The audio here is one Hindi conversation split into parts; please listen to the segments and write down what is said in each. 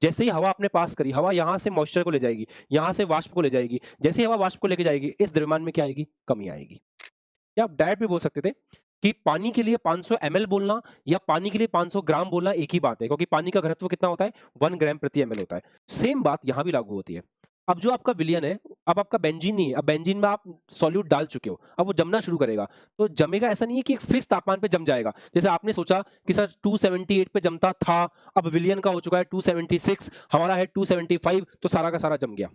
जैसे ही हवा आपने पास करी, हवा यहाँ से मॉइस्चर को ले जाएगी, यहाँ से वाष्प को लेके जाएगी। जैसे ही हवा वाष्प को लेके जाएगी, इस द्रव्यमान में क्या आएगी? कमी आएगी। या आप डायरेक्ट भी बोल सकते थे कि पानी के लिए 500 एमएल बोलना या पानी के लिए 500 ग्राम बोलना एक ही बात है, क्योंकि पानी का घनत्व कितना होता है? 1 ग्राम प्रति एमएल होता है। सेम बात यहाँ भी लागू होती है। अब जो आपका विलयन है, अब आपका बेंजीन नहीं है, अब बेंजीन में आप सॉल्यूट डाल चुके हो, अब वो जमना शुरू करेगा। तो जमेगा ऐसा नहीं है कि एक फिक्स तापमान पे जम जाएगा। जैसे आपने सोचा कि सर 278 पे जमता था, अब विलयन का हो चुका है 276, हमारा है 275, तो सारा का सारा जम गया।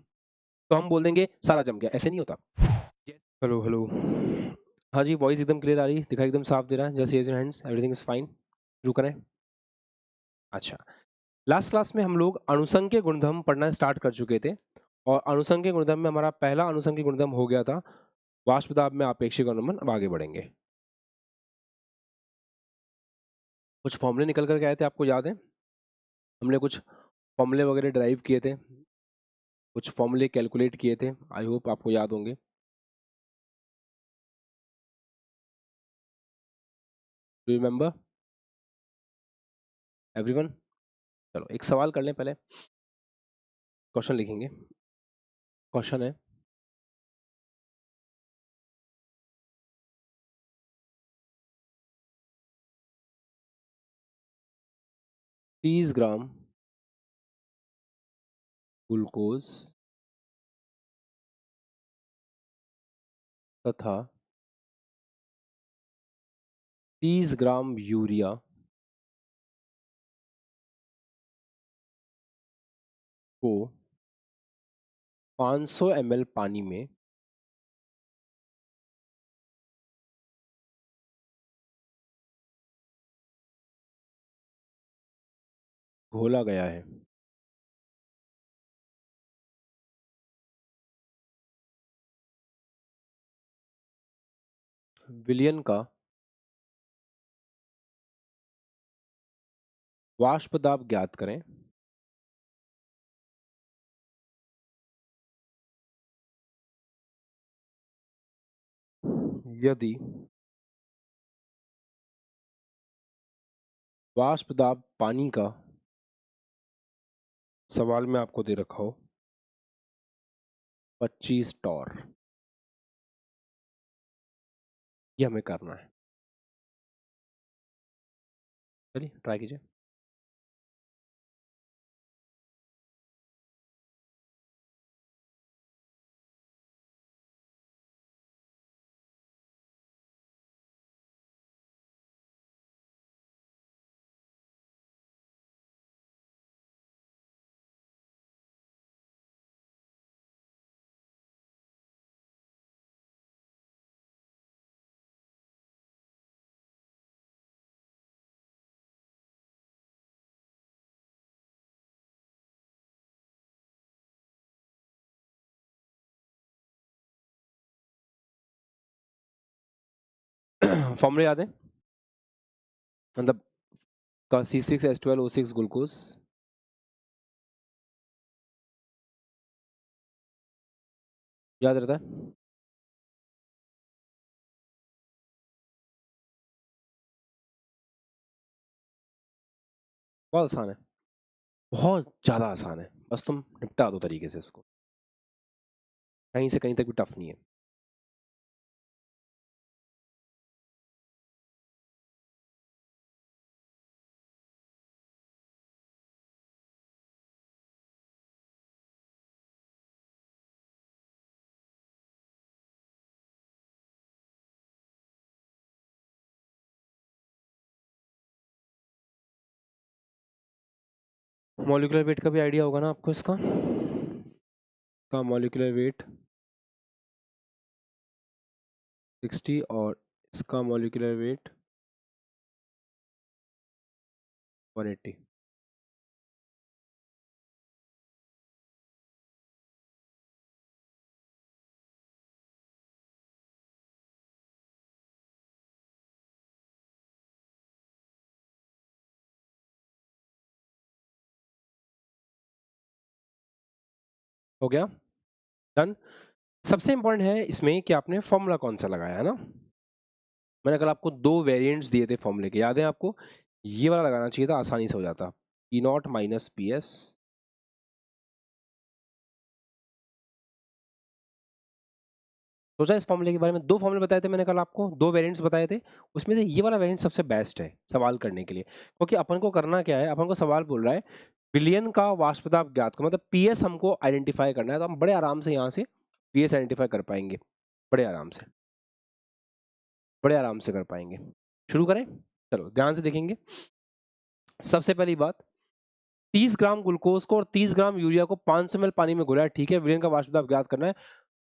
तो हम बोल देंगे सारा जम गया, ऐसे नहीं होता। Hello, hello. हाँ जी, वॉइस एकदम क्लियर आ रही है, दिखाई एकदम साफ दे रहा है। Just raise your hands, everything is fine. शुरू करें? अच्छा। लास्ट क्लास में हम लोग अणुसंख्यक गुणधर्म पढ़ना स्टार्ट कर चुके थे और अणुसंख्यक गुणधर्म में हमारा पहला अणुसंख्यक गुणधर्म हो गया था वाष्प दाब में आपेक्षिक अवनमन। अब आगे बढ़ेंगे। कुछ फॉर्मूले निकल कर के आए थे, आपको याद है? हमने कुछ फॉर्मूले वगैरह ड्राइव किए थे, कुछ फॉर्मूले कैलकुलेट किए थे। आई होप आपको याद होंगे। Do you remember everyone? चलो एक सवाल कर लें पहले। क्वेश्चन लिखेंगे। क्वेश्चन है, 30 ग्राम ग्लूकोज तथा 30 ग्राम यूरिया को 500 ml पानी में घोला गया है। विलयन का वाष्प दाब ज्ञात करें। यदि वाष्प दाब पानी का सवाल में आपको दे रखा हो 25 टॉर, ये हमें करना है। चलिए ट्राई कीजिए। फॉर्मूले याद है? मतलब का C6H12O6 ग्लूकोज याद रहता है? बहुत आसान है, बहुत ज़्यादा आसान है। बस तुम निपटा दो तरीके से इसको, कहीं से कहीं तक भी टफ नहीं है। मॉलिक्यूलर वेट का भी आइडिया होगा ना आपको इसका? का मॉलिक्यूलर वेट 60 और इसका मॉलिक्यूलर वेट 180। हो गया? डन। सबसे इंपॉर्टेंट है इसमें कि आपने फॉर्मूला कौन सा लगाया है ना। मैंने कल आपको दो वेरिएंट्स दिए थे फॉर्मूले के, याद है आपको? ये वाला लगाना चाहिए था, आसानी से हो जाता। ई नॉट माइनस पी एस सोचा इस फॉर्मूले के बारे में? 2 फॉर्मूले बताए थे मैंने कल आपको, 2 वेरिएंट्स बताए थे, उसमें से ये वाला वेरिएंट सबसे बेस्ट है सवाल करने के लिए, क्योंकि अपन को करना क्या है, अपन को सवाल बोल रहा है विलयन का वाष्प दाब ज्ञात करो, मतलब पीएस हमको आइडेंटिफाई करना है, तो हम बड़े आराम से यहाँ से पीएस आइडेंटिफाई कर पाएंगे, बड़े आराम से, बड़े आराम से कर पाएंगे। शुरू करें? चलो ध्यान से देखेंगे। सबसे पहली बात, 30 ग्राम ग्लूकोज को और 30 ग्राम यूरिया को 500 ml पानी में घोला है, ठीक है, विलयन का वाष्प दाब ज्ञात करना है।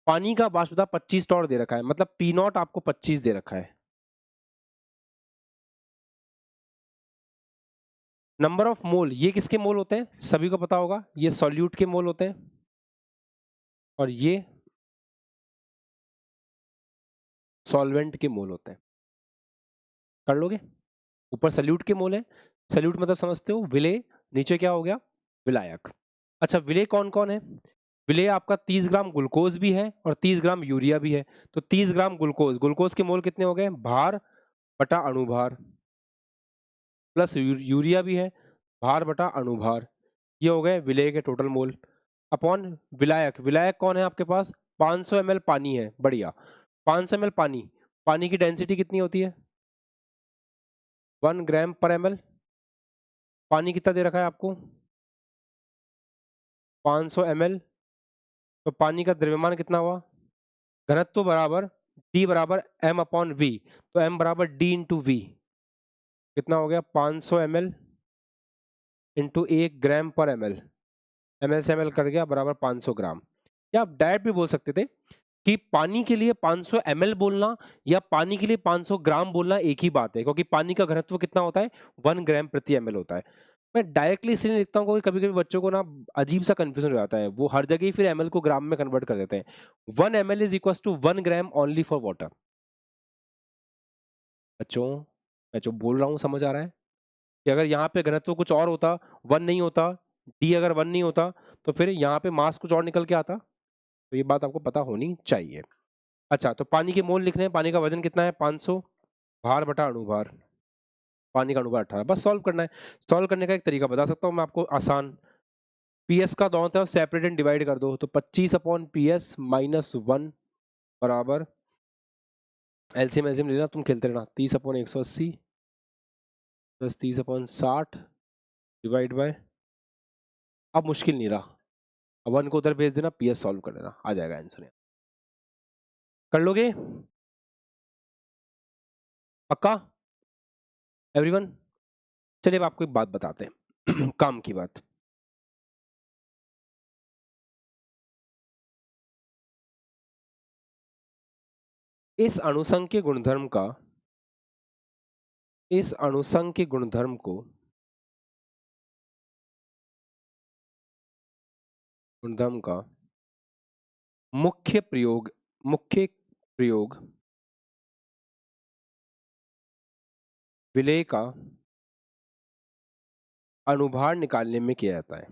पानी का वाष्प दाब 25 टॉर दे रखा है, मतलब पी नॉट आपको 25 दे रखा है। नंबर ऑफ मोल, ये किसके मोल होते हैं? सभी को पता होगा, ये सॉल्यूट के मोल होते हैं, और ये सॉल्वेंट के मोल होते हैं। कर लोगे? ऊपर सल्यूट के मोल है, सल्यूट मतलब समझते हो, विलेय, नीचे क्या हो गया? विलायक। अच्छा, विलेय कौन कौन है? विलेय आपका 30 ग्राम ग्लूकोज भी है और 30 ग्राम यूरिया भी है। तो 30 ग्राम ग्लूकोज, ग्लूकोज के मोल कितने हो गए? भार बटा अणुभार, प्लस यूरिया भी है, भार बटा अणुभार, ये हो गए विलेय के टोटल मोल। अपॉन विलायक, विलायक कौन है आपके पास? 500 ml पानी है, बढ़िया, 500 ml पानी, पानी की डेंसिटी कितनी होती है? 1 ग्राम पर ml। पानी कितना दे रखा है आपको? 500 ml। तो पानी का द्रव्यमान कितना हुआ? घनत्व बराबर D बराबर m अपॉन वी, तो m बराबर D इंटू वी, कितना हो गया? 500 ml इंटू 1 ग्राम पर ml, ml से ml कट गया, बराबर 500 ग्राम। या आप डायरेक्ट भी बोल सकते थे कि पानी के लिए 500 ml बोलना या पानी के लिए 500 ग्राम बोलना एक ही बात है, क्योंकि पानी का घनत्व कितना होता है? 1 ग्राम प्रति ml होता है। मैं डायरेक्टली इसलिए लिखता हूँ क्योंकि कभी कभी बच्चों को ना अजीब सा कंफ्यूजन हो जाता है, वो हर जगह ही फिर ml को ग्राम में कन्वर्ट कर देते हैं। 1 ml is equal to 1 gram only for water. बच्चों, मैं जो बोल रहा हूँ समझ आ रहा है कि अगर यहाँ पे घनत्व कुछ और होता, 1 नहीं होता, डी अगर 1 नहीं होता, तो फिर यहाँ पे मास कुछ और निकल के आता। तो ये बात आपको पता होनी चाहिए। अच्छा, तो पानी के मोल लिखने हैं, पानी का वजन कितना है? 500, भार बटा अणुभार, पानी का अणुभार 18, बस सॉल्व करना है। सॉल्व करने का एक तरीका बता सकता हूँ मैं आपको आसान, पीएस का दोनों तरफ सेपरेट एंड डिवाइड कर दो, तो 25 अपॉन पीएस माइनस 1 बराबर, एलसीएम एलसीएम लेना, तुम खेलते रहना, 30 upon 180 plus 30 upon 60 divide by, अब मुश्किल नहीं रहा, अब 1 को उधर भेज देना, पीएस सॉल्व कर देना, आ जाएगा आंसर। कर लोगे? पक्का एवरीवन? चलिए अब आपको एक बात बताते हैं काम की बात। इस अणुसंघ के गुणधर्म का, इस अणुसंघ के गुणधर्म को, गुणधर्म का मुख्य प्रयोग, मुख्य प्रयोग विलेय का अणुभार निकालने में किया जाता है।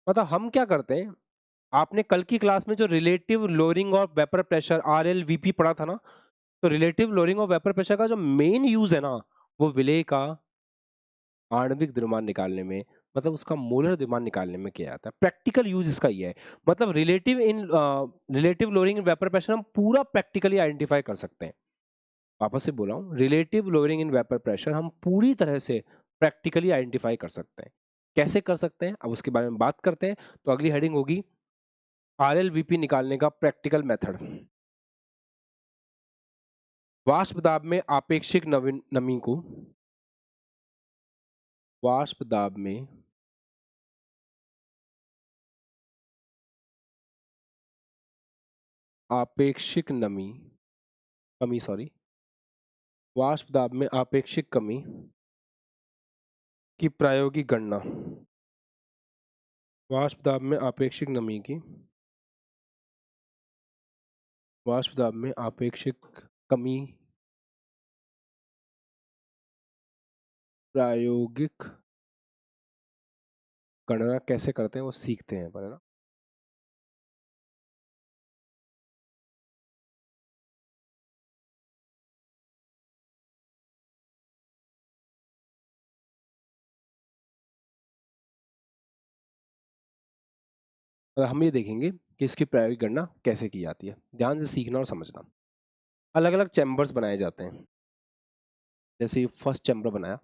मतलब हम क्या करते हैं, आपने कल की क्लास में जो relative lowering of vapour pressure RLVP पढ़ा था ना, तो relative lowering of vapour pressure का जो मेन यूज है ना, वो विलेय का आणविक द्रव्यमान निकालने में, मतलब उसका मोलर द्रव्यमान निकालने में किया जाता है। प्रैक्टिकल यूज इसका ये है, मतलब relative lowering in vapour pressure हम पूरा प्रैक्टिकली आइडेंटिफाई कर सकते हैं। वापस से बोला हूं, relative lowering in vapour pressure हम पूरी तरह से प्रैक्टिकली आइडेंटिफाई कर सकते हैं। कैसे कर सकते हैं, अब उसके बारे में बात करते हैं। तो अगली हेडिंग होगी RLVP निकालने का प्रैक्टिकल मेथड। वाष्प दाब में आपेक्षिक नमी को, वाष्प दाब में आपेक्षिक नमी, कमी सॉरी, वाष्प दाब में आपेक्षिक कमी की प्रायोगिक गणना, वाष्प दाब में आपेक्षिक नमी की, वाष्प दाब में आपेक्षिक कमी प्रायोगिक गणना कैसे करते हैं वो सीखते हैं पर, है ना। और हम ये देखेंगे कि इसकी प्रायोगिक गणना कैसे की जाती है। ध्यान से सीखना और समझना। अलग अलग चैम्बर्स बनाए जाते हैं। जैसे फर्स्ट चैम्बर बनाया,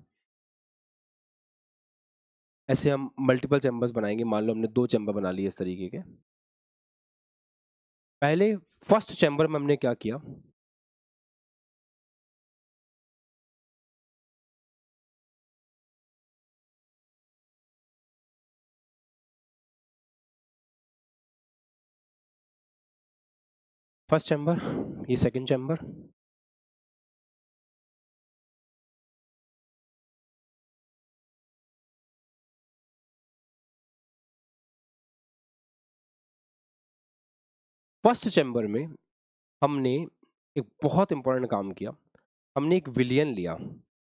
ऐसे हम मल्टीपल चैम्बर्स बनाएंगे। मान लो हमने 2 चैम्बर बना लिए इस तरीके के। पहले फर्स्ट चैम्बर में हमने क्या किया, फर्स्ट चैम्बर, ये सेकंड चैम्बर, फर्स्ट चैम्बर में हमने एक बहुत इंपॉर्टेंट काम किया। हमने एक विलयन लिया।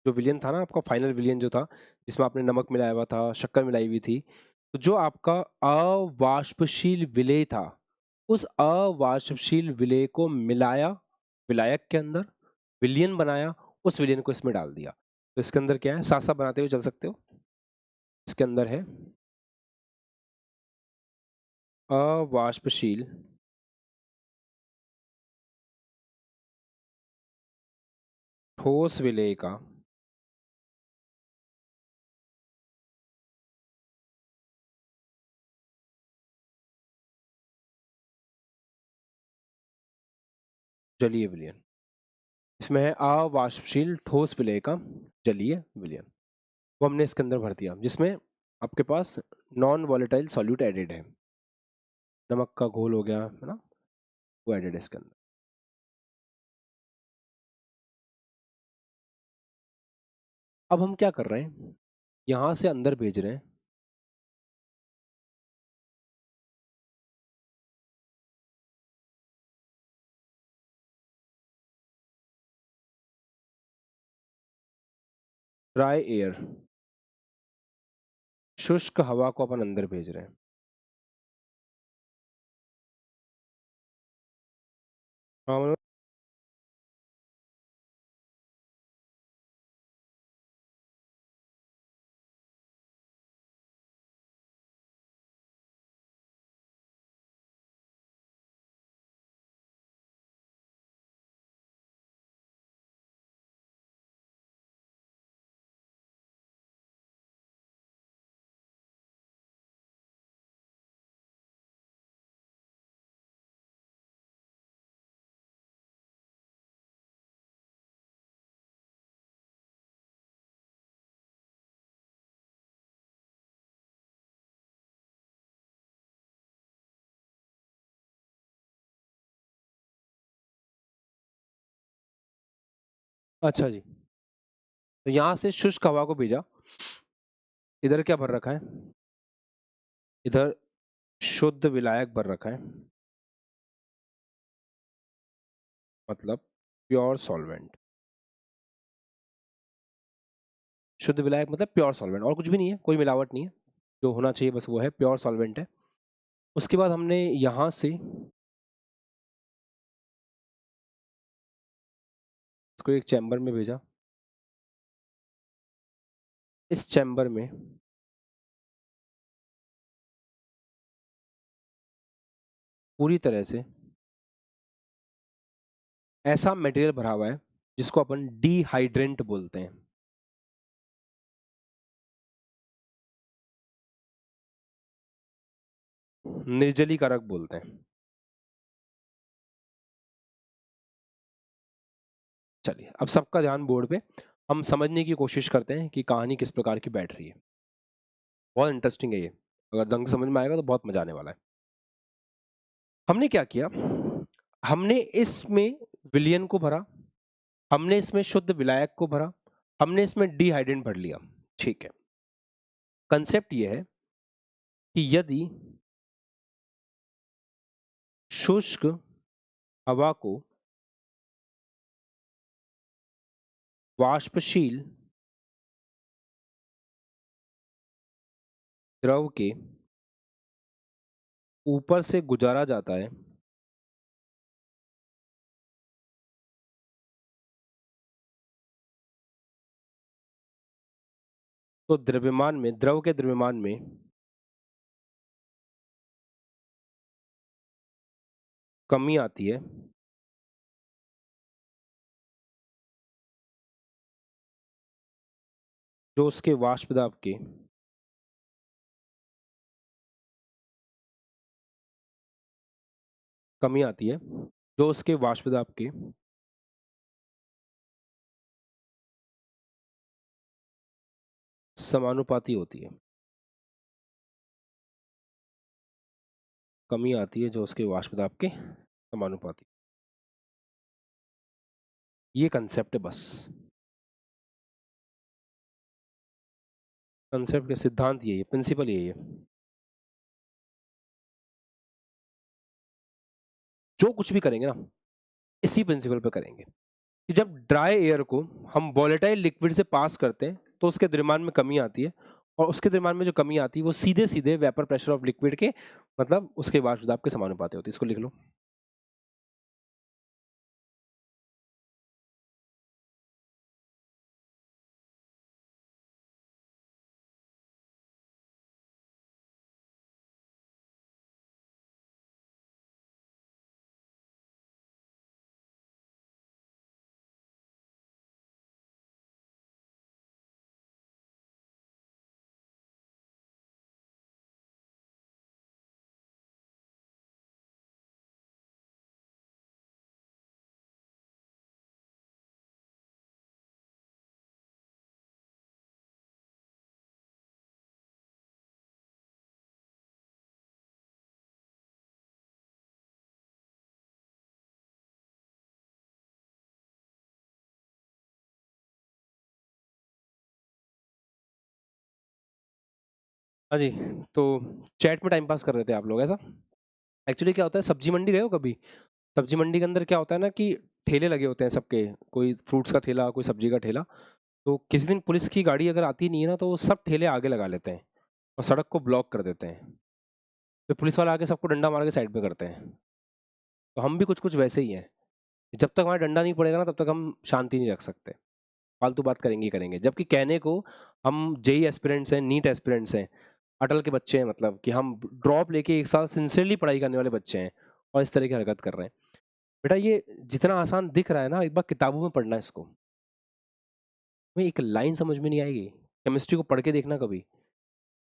जो विलयन था ना आपका फाइनल विलयन जो था, जिसमें आपने नमक मिलाया हुआ था, शक्कर मिलाई हुई थी, तो जो आपका अवाष्पशील विलेय था, उस अवाष्पशील विलेय को मिलाया विलायक के अंदर, विलयन बनाया, उस विलयन को इसमें डाल दिया। तो इसके अंदर क्या है, साथ साथ बनाते हुए चल सकते हो। इसके अंदर है अवाष्पशील ठोस विलेय का जलीय विलयन। इसमें है अवाष्पशील ठोस विलेय का जलीय विलयन। वो हमने इसके अंदर भर दिया, जिसमें आपके पास नॉन वॉलेटाइल सॉल्यूट एडेड है। नमक का घोल हो गया है ना, वो एडेड है इसके अंदर। अब हम क्या कर रहे हैं, यहां से अंदर भेज रहे हैं ड्राई एयर, शुष्क हवा को अपन अंदर भेज रहे हैं। हाँ मनोज? अच्छा जी, तो यहां से शुष्क हवा को भेजा। इधर क्या भर रखा है, इधर शुद्ध विलायक भर रखा है, मतलब प्योर सॉल्वेंट। शुद्ध विलायक मतलब प्योर सॉल्वेंट, और कुछ भी नहीं है, कोई मिलावट नहीं है। जो होना चाहिए बस वो है, प्योर सॉल्वेंट है। उसके बाद हमने यहां से इसको एक चैम्बर में भेजा। इस चैम्बर में पूरी तरह से ऐसा मटेरियल भरा हुआ है जिसको अपन डिहाइड्रेंट बोलते हैं। निर्जलीकारक बोलते हैं। चलिए, अब सबका ध्यान बोर्ड पे। हम समझने की कोशिश करते हैं कि कहानी किस प्रकार की बैठ रही है। बहुत इंटरेस्टिंग है ये, अगर ढंग से समझ में आएगा तो बहुत मजा आने वाला है। हमने क्या किया, हमने इसमें विलयन को भरा, हमने इसमें शुद्ध विलायक को भरा, हमने इसमें डिहाइड्रेंट भर लिया। ठीक है, कंसेप्ट ये है कि यदि शुष्क हवा को वाष्पशील द्रव के ऊपर से गुजारा जाता है, तो द्रव्यमान में, द्रव के द्रव्यमान में कमी आती है जो उसके वाष्प दाब की कमी आती है जो उसके वाष्प दाब की समानुपाती होती है। कमी आती है जो उसके वाष्प दाब के समानुपाती। ये कंसेप्ट है बस। कंसेप्ट के सिद्धांत यही है, प्रिंसिपल यही है। जो कुछ भी करेंगे ना, इसी प्रिंसिपल पे करेंगे कि जब ड्राई एयर को हम वोलेटाइल लिक्विड से पास करते हैं तो उसके द्रव्यमान में कमी आती है, और उसके द्रव्यमान में जो कमी आती है वो सीधे सीधे वेपर प्रेशर ऑफ लिक्विड के मतलब उसके वाष्प दाब के समानुपाती होती है। इसको लिख लो। हाँ जी, तो चैट में टाइम पास कर रहे थे आप लोग ऐसा? एक्चुअली क्या होता है, सब्जी मंडी गए हो कभी? सब्जी मंडी के अंदर क्या होता है ना कि ठेले लगे होते हैं सबके, कोई फ्रूट्स का ठेला, कोई सब्जी का ठेला। तो किसी दिन पुलिस की गाड़ी अगर आती नहीं है ना, तो वो सब ठेले आगे लगा लेते हैं और सड़क को ब्लॉक कर देते हैं। फिर पुलिस वाले आके सबको डंडा मार के साइड में करते हैं। तो हम भी कुछ-कुछ वैसे ही हैं। जब तक हमारा डंडा नहीं पड़ेगा ना, तब तक हम शांति नहीं रख सकते। फालतू बात करेंगे ही करेंगे। जबकि कहने को हम जेईई एस्पिरेंट्स हैं, नीट एस्पिरेंट्स हैं, अटल के बच्चे हैं, मतलब कि हम ड्रॉप लेके 1 साल सिंसियरली पढ़ाई करने वाले बच्चे हैं और इस तरह की हरकत कर रहे हैं। बेटा ये जितना आसान दिख रहा है ना, एक बार किताबों में पढ़ना इसको। तुम्हें एक लाइन समझ में नहीं आएगी। केमिस्ट्री को पढ़ के देखना कभी।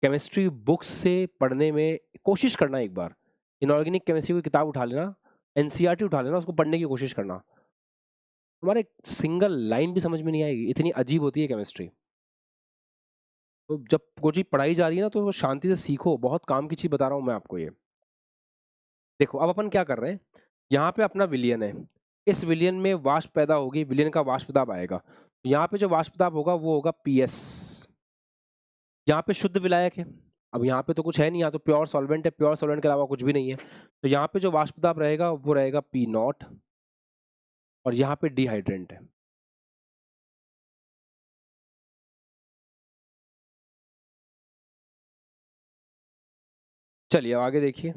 केमिस्ट्री बुक्स से पढ़ने में कोशिश करना एक बार। इनऑर्गेनिक केमिस्ट्री की किताब उठा लेना, एनसीईआरटी उठा लेना, उसको पढ़ने की कोशिश करना। तुम्हारे सिंगल लाइन भी समझ में नहीं आएगी, इतनी अजीब होती है केमिस्ट्री। तो जब कोई चीज़ पढ़ाई जा रही है ना, तो वो शांति से सीखो। बहुत काम की चीज़ बता रहा हूँ मैं आपको ये। देखो अब अपन क्या कर रहे हैं, यहाँ पे अपना विलयन है। इस विलयन में वाष्प पैदा होगी, विलयन का वाष्प दाब आएगा। यहाँ पे जो वाष्प दाब होगा वो होगा पीएस। यहाँ पे शुद्ध विलायक है। अब यहाँ पे तो कुछ है नहीं, यहाँ तो प्योर सॉल्वेंट है, प्योर सॉल्वेंट के अलावा कुछ भी नहीं है। तो यहाँ पे जो वाष्प दाब रहेगा वो रहेगा पी नॉट, और यहाँ पे डिहाइड्रेंट है। चलिए अब आगे देखिए।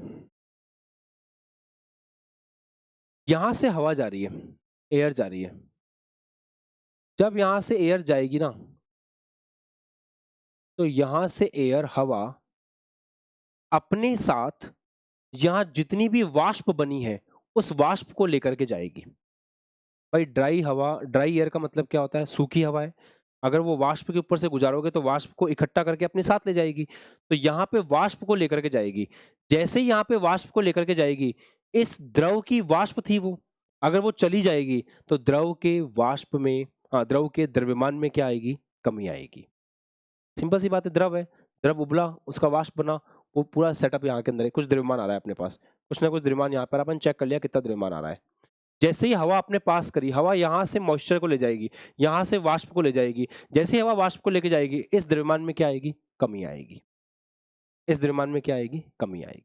यहाँ से हवा जा रही है, एयर जा रही है। जब यहाँ से एयर जाएगी ना, तो यहाँ से एयर हवा अपने साथ यहाँ जितनी भी वाष्प बनी है उस वाष्प को लेकर के जाएगी। भाई ड्राई हवा, ड्राई एयर का मतलब क्या होता है, सूखी हवा है। अगर वो वाष्प के ऊपर से गुजारोगे तो वाष्प को इकट्ठा करके अपने साथ ले जाएगी। तो यहाँ पे वाष्प को लेकर के जाएगी। जैसे ही यहाँ पे वाष्प को लेकर के जाएगी, इस द्रव की वाष्प थी वो, अगर वो चली जाएगी तो द्रव के वाष्प में, हाँ द्रव के द्रव्यमान में क्या आएगी, कमी आएगी। सिंपल सी बात है, द्रव है, द्रव उबला, उसका वाष्प बना, वो पूरा सेटअप यहाँ के अंदर है। कुछ द्रव्यमान आ रहा है अपने पास, कुछ ना कुछ द्रव्यमान यहाँ पर अपन चेक कर लिया कितना द्रव्यमान आ रहा है। जैसे ही हवा आपने पास करी, हवा यहाँ से मॉइस्चर को ले जाएगी, यहाँ से वाष्प को ले जाएगी। जैसे ही हवा वाष्प को लेके जाएगी, इस द्रव्यमान में क्या आएगी, कमी आएगी। इस द्रव्यमान में क्या आएगी, कमी आएगी।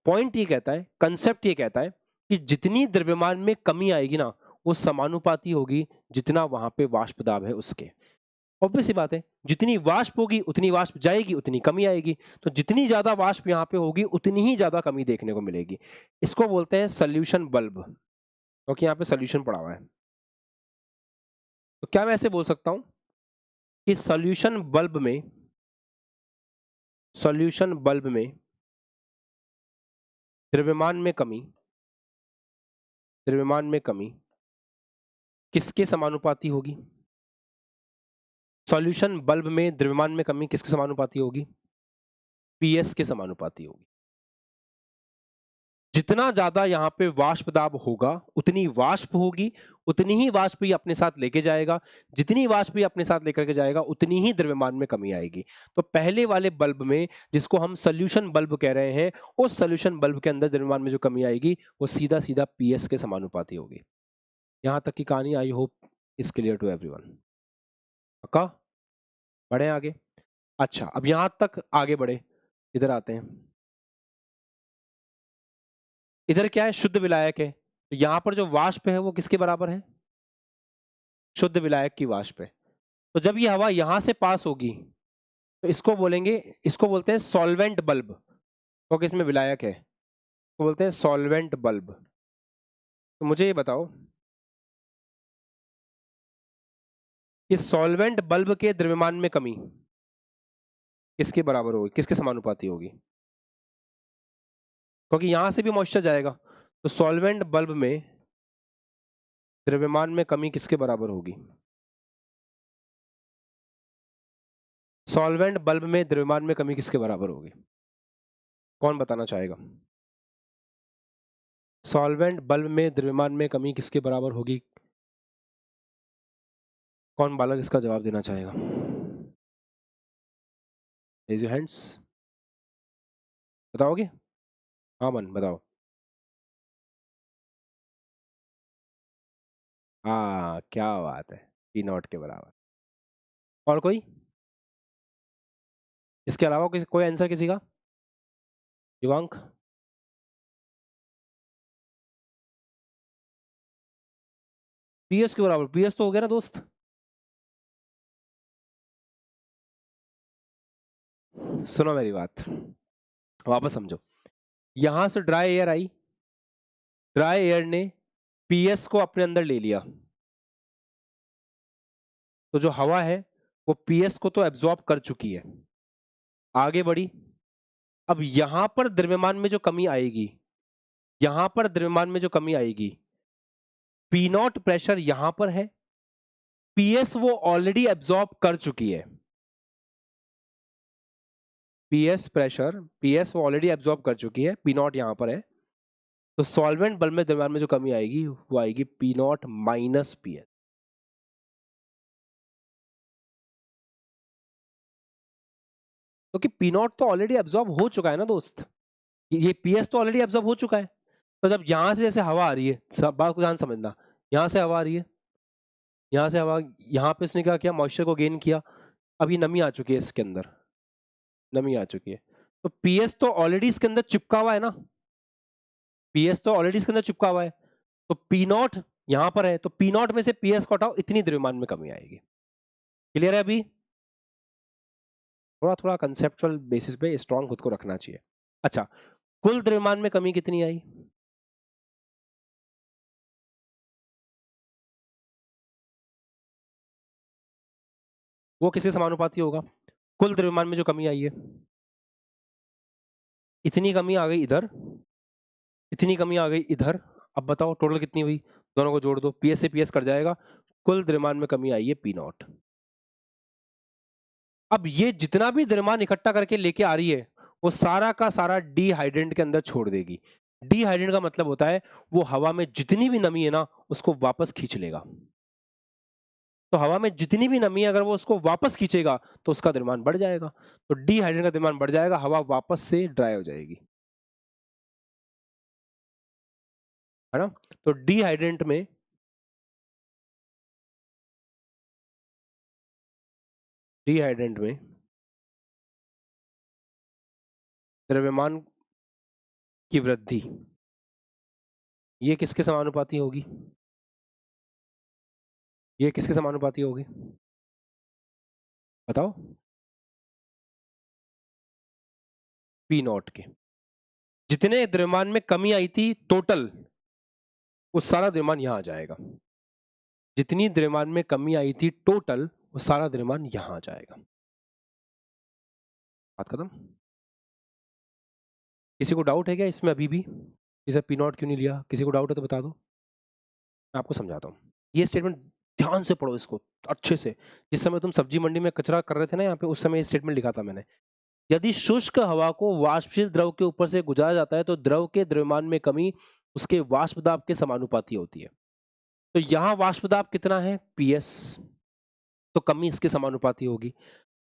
पॉइंट ये कहता है, कंसेप्ट ये कहता है कि जितनी द्रव्यमान में कमी आएगी ना, वो समानुपाती होगी जितना वहां पे वाष्प दाब है उसके। ऑब्वियस सी बात है, जितनी वाष्प होगी उतनी वाष्प जाएगी, उतनी कमी आएगी। तो जितनी ज्यादा वाष्प यहाँ पे होगी उतनी ही ज्यादा कमी देखने को मिलेगी। इसको बोलते हैं सोल्यूशन बल्ब, क्योंकि यहाँ पे सोल्यूशन पड़ा हुआ है। तो क्या मैं ऐसे बोल सकता हूं कि सॉल्यूशन बल्ब में द्रव्यमान में कमी, द्रव्यमान में कमी किसके समानुपाती होगी? सॉल्यूशन बल्ब में द्रव्यमान में कमी किसके समानुपाती होगी? पीएस के समानुपाती होगी। जितना ज्यादा यहाँ पे वाष्प दाब होगा उतनी वाष्प होगी, उतनी ही वाष्प ही अपने साथ लेके जाएगा, जितनी वाष्प ही अपने साथ लेकर के जाएगा उतनी ही द्रव्यमान में कमी आएगी। तो पहले वाले बल्ब में, जिसको हम सोल्यूशन बल्ब कह रहे हैं, उस सोल्यूशन बल्ब के अंदर द्रव्यमान में जो कमी आएगी वो सीधा सीधा पीएस के समानुपाती होगी। यहां तक की कहानी I hope is clear to everyone. पक्का? बढ़े आगे। अच्छा, अब यहां तक आगे बढ़े, इधर आते हैं। इधर क्या है? शुद्ध विलायक है। तो यहां पर जो वाष्प है वो किसके बराबर है? शुद्ध विलायक की वाष्प है। तो जब ये हवा यहां से पास होगी तो इसको बोलेंगे, इसको बोलते हैं सॉल्वेंट बल्ब, क्योंकि इसमें विलायक है, तो बोलते हैं सॉल्वेंट बल्ब। तो मुझे ये बताओ कि सॉल्वेंट बल्ब के द्रव्यमान में कमी किसके बराबर होगी, किसके समानुपाती होगी? क्योंकि यहां से भी मॉइस्चर जाएगा, तो सॉल्वेंट बल्ब में द्रव्यमान में कमी किसके बराबर होगी? सॉल्वेंट बल्ब में द्रव्यमान में कमी किसके बराबर होगी? कौन बताना चाहेगा? सॉल्वेंट बल्ब में द्रव्यमान में कमी किसके बराबर होगी? कौन बालक इसका जवाब देना चाहेगा? Raise your hands. बताओगे? हाँ मन बताओ। हाँ, क्या बात है, पी नॉट के बराबर। और कोई इसके अलावा कोई आंसर किसी का? युवांक? पीएस के बराबर? पीएस तो हो गया ना दोस्त। सुनो मेरी बात, वापस समझो। यहां से ड्राई एयर आई, ड्राई एयर ने पीएस को अपने अंदर ले लिया, तो जो हवा है वो पीएस को तो एब्जॉर्ब कर चुकी है, आगे बढ़ी। अब यहां पर द्रव्यमान में जो कमी आएगी, यहां पर द्रव्यमान में जो कमी आएगी, पी नॉट प्रेशर यहां पर है, पीएस वो ऑलरेडी एब्जॉर्ब कर चुकी है। पीएस प्रेशर, पीएस वो ऑलरेडी एब्जॉर्ब कर चुकी है, पी नॉट यहां पर है। तो सॉल्वेंट बल्ब में द्रव्यमान में जो कमी आएगी वो आएगी पी नॉट माइनस पीएस। क्योंकि पी नॉट तो ऑलरेडी एब्जॉर्ब हो चुका है ना दोस्त, ये पीएस तो ऑलरेडी एब्जॉर्ब हो चुका है। तो जब यहां से जैसे हवा आ रही है, सब बात को ध्यान समझना, यहां से हवा आ रही है, यहां से हवा, यहां पे इसने क्या किया, मॉइस्चर को गेन किया, अब ये नमी आ चुकी है इसके अंदर, नमी आ चुकी है। तो पीएस तो ऑलरेडी इसके अंदर चिपका हुआ है ना, पीएस तो ऑलरेडी इसके अंदर चिपका हुआ है, तो पी नॉट यहां पर है, तो पी नॉट में से पीएस को हटाओ, इतनी द्रव्यमान में कमी आएगी। क्लियर है? अभी थोड़ा थोड़ा कंसेप्चुअल बेसिस पे स्ट्रांग खुद को रखना चाहिए। अच्छा, कुल द्रव्यमान में कमी कितनी आई? वो किसके समानुपाती होगा? कुल द्रव्यमान में जो कमी आई है, इतनी कमी आ गई इधर, इतनी कमी आ गई इधर। अब बताओ टोटल कितनी हुई? दोनों को जोड़ दो, पीएस से पीएस कट जाएगा। कुल द्रव्यमान में कमी आई है पी नॉट। अब ये जितना भी द्रव्यमान इकट्ठा करके लेके आ रही है वो सारा का सारा डिहाइड्रेंट के अंदर छोड़ देगी। डिहाइड्रेंट का मतलब होता है वो हवा में जितनी भी नमी है ना उसको वापस खींच लेगा। तो हवा में जितनी भी नमी है अगर वो उसको वापस खींचेगा तो उसका द्रव्यमान बढ़ जाएगा, तो डिहाइड्रेंट का द्रव्यमान बढ़ जाएगा, हवा वापस से ड्राई हो जाएगी, है ना। तो डिहाइड्रेंट में, डिहाइड्रेंट में द्रव्यमान की वृद्धि ये किसके समानुपाती होगी? ये किसके समानुपाती होगी बताओ? पी नॉट के। जितने द्रव्यमान में कमी आई थी टोटल, वो सारा द्रव्यमान यहां आ जाएगा। जितनी द्रव्यमान में कमी आई थी टोटल, वो सारा द्रव्यमान यहां आ जाएगा। बात खत्म। किसी को डाउट है क्या इसमें अभी भी? कि सर पी नॉट क्यों नहीं लिया? किसी को डाउट है तो बता दो। मैं आपको समझाता हूँ। ये स्टेटमेंट ध्यान से पढ़ो इसको अच्छे से। जिस समय तुम सब्जी मंडी में कचरा कर रहे थे ना यहाँ पे, उस समय ये स्टेटमेंट लिखा था मैंने। यदि शुष्क हवा को वाष्पशील द्रव के ऊपर से गुजारा जाता है तो द्रव के द्रव्यमान में कमी उसके वाष्प दाब के समानुपाती होती है। तो यहाँ वाष्प दाब कितना है? PS, तो कमी इसके समानुपाती होगी।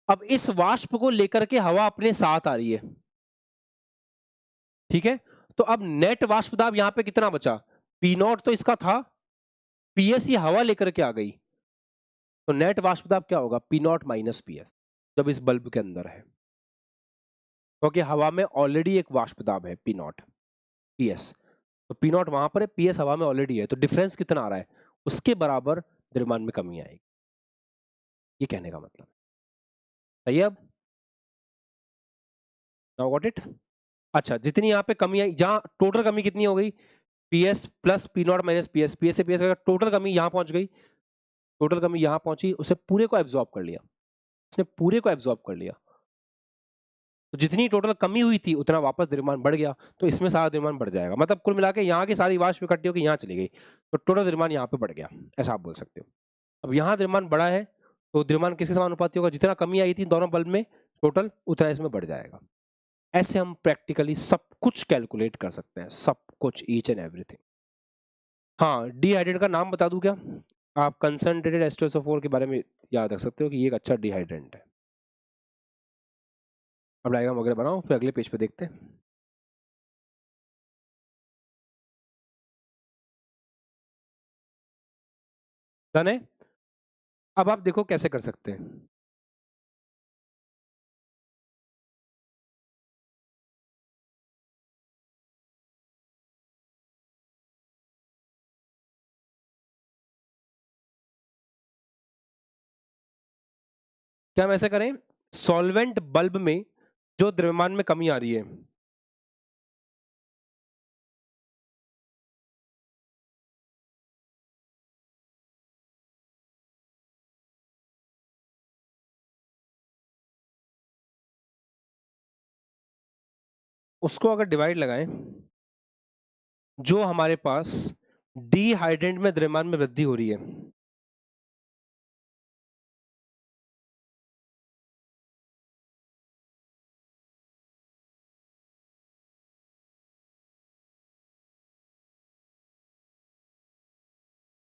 अब इस वाष्प को लेकर के हवा अपने साथ आ रही है, ठीक है? तो अब नेट वाष्प दाब यहाँ पे कितना बचा? P नॉट तो इसका था, PS ये हवा लेकर के आ गई, तो नेट वाष्प दाब क्या होगा? P नॉट माइनस PS, जब इस बल्ब के अंदर है, क्योंकि हवा में ऑलरेडी एक वाष्प दाब है P नॉट, PS, तो P नॉट वहां पर है, PS हवा में ऑलरेडी है, तो डिफरेंस कितना आ रहा है? उसके बराबर द्रव्यमान में कमी आएगी। ये कहने का मतलब सही है। अब नाउ गॉट इट। अच्छा, जितनी यहाँ पे कमी आई, जहां टोटल कमी कितनी हो गई? PS plus P not minus PS, PS से PS का टोटल कमी यहाँ पहुंच गई, टोटल कमी यहाँ पहुंची, उसे पूरे को एब्जॉर्ब कर लिया, उसने पूरे को एब्जॉर्ब कर लिया, तो जितनी टोटल कमी हुई थी उतना वापस द्रव्यमान बढ़ गया, तो इसमें सारा द्रव्यमान बढ़ जाएगा। मतलब कुल मिला के यहाँ की सारी वाष्प इकट्ठी होकर यहाँ चली गई, तो टोटल द्रव्यमान यहाँ पे बढ़ गया, ऐसा आप बोल सकते हो। अब यहाँ द्रव्यमान बढ़ा है, तो द्रव्यमान किसके समानुपाती होगा? जितना कमी आई थी दोनों बल्ब में टोटल, उतना इसमें बढ़ जाएगा। ऐसे हम प्रैक्टिकली सब कुछ कैलकुलेट कर सकते हैं, सब कुछ, ईच एंड एवरीथिंग। हाँ, डिहाइड्रेट का नाम बता दूं क्या? आप कंसंट्रेटेड H2SO4 के बारे में याद रख सकते हो कि ये एक अच्छा डिहाइड्रेंट है। अब डायग्राम वगैरह बनाओ, फिर अगले पेज पे देखते हैं। डन है? अब आप देखो कैसे कर सकते हैं। क्या हम ऐसे करें? सॉल्वेंट बल्ब में जो द्रव्यमान में कमी आ रही है, उसको अगर डिवाइड लगाएं, जो हमारे पास डिहाइड्रेंट में द्रव्यमान में वृद्धि हो रही है,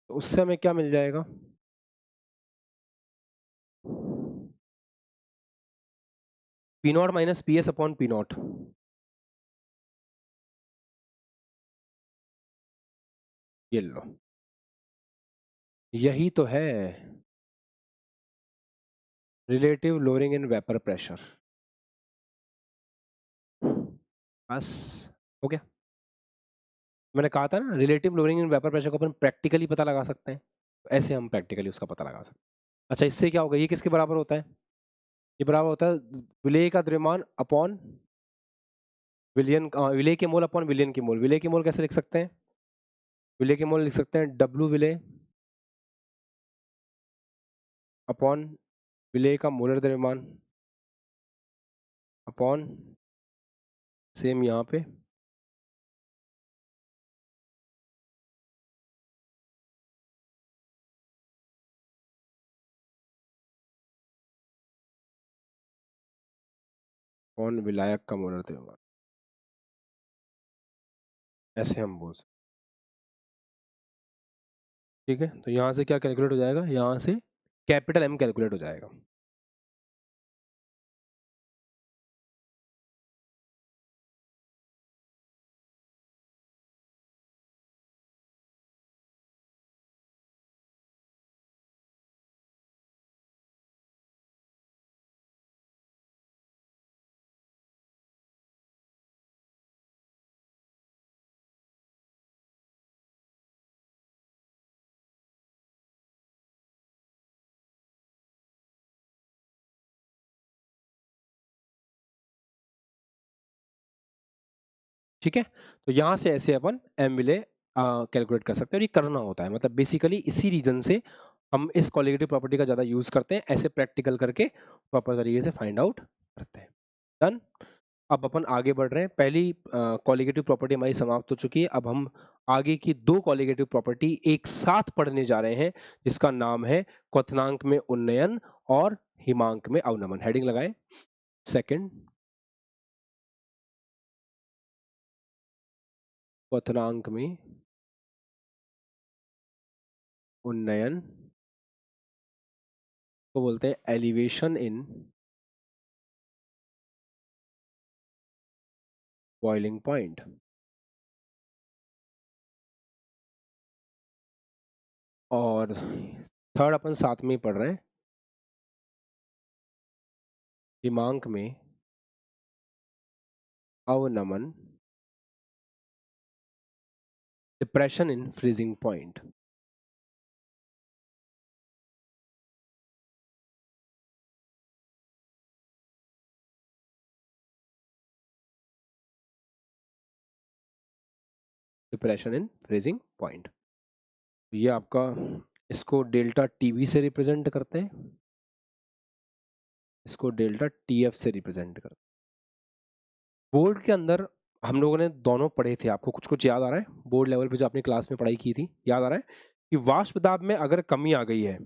तो उससे हमें क्या मिल जाएगा? P not minus PS upon P not. ये लो, यही तो है relative lowering in vapour pressure. बस हो गया। मैंने कहा था ना, relative lowering in vapour pressure को अपन प्रैक्टिकली पता लगा सकते हैं, ऐसे हम प्रैक्टिकली उसका पता लगा सकते हैं। अच्छा, इससे क्या होगा? ये किसके बराबर होता है? ये बराबर होता है विलेय का द्रव्यमान अपॉन विलियन, विलेय के मोल अपॉन विलियन के मोल। विलेय के मोल कैसे लिख सकते हैं? विलेय के मोल लिख सकते हैं W विलेय अपॉन विलेय का मोलर द्रव्यमान अपॉन सेम यहाँ पे अपॉन विलायक का मोलर द्रव्यमान। ऐसे हम बोल सकते, ठीक है? तो यहाँ से क्या कैलकुलेट हो जाएगा? यहाँ से कैपिटल M कैलकुलेट हो जाएगा। ठीक है? तो यहाँ से ऐसे अपन M विलेय कैलकुलेट कर सकते हैं, और ये करना होता है, मतलब बेसिकली इसी रीजन से हम इस कोलिगेटिव प्रॉपर्टी का ज़्यादा यूज़ करते हैं, ऐसे प्रैक्टिकल करके प्रॉपर तरीके से फाइंड आउट करते हैं। डन? अब अपन आगे बढ़ रहे हैं। पहली कॉलिगेटिव प्रॉपर्टी हमारी समाप्त हो चुकी है। अब हम आगे की दो कॉलिगेटिव प्रॉपर्टी एक साथ पढ़ने जा रहे हैं, जिसका नाम है क्वथनांक में उन्नयन और हिमांक में अवनमन। हेडिंग लगाए। सेकंड, क्वथनांक में उन्नयन को बोलते हैं एलिवेशन इन बॉइलिंग पॉइंट। और थर्ड अपन साथ में ही पढ़ रहे हैं, हिमांक में अवनमन, depression in freezing point. Depression in freezing point, ये आपका, इसको डेल्टा टीवी से रिप्रेजेंट करते हैं, इसको डेल्टा टीएफ से रिप्रेजेंट करते हैं। बोर्ड के अंदर हम लोगों ने दोनों पढ़े थे, आपको कुछ कुछ याद आ रहा है? बोर्ड लेवल पे जो आपने क्लास में पढ़ाई की थी, याद आ रहा है कि वाष्प दाब में अगर कमी आ गई है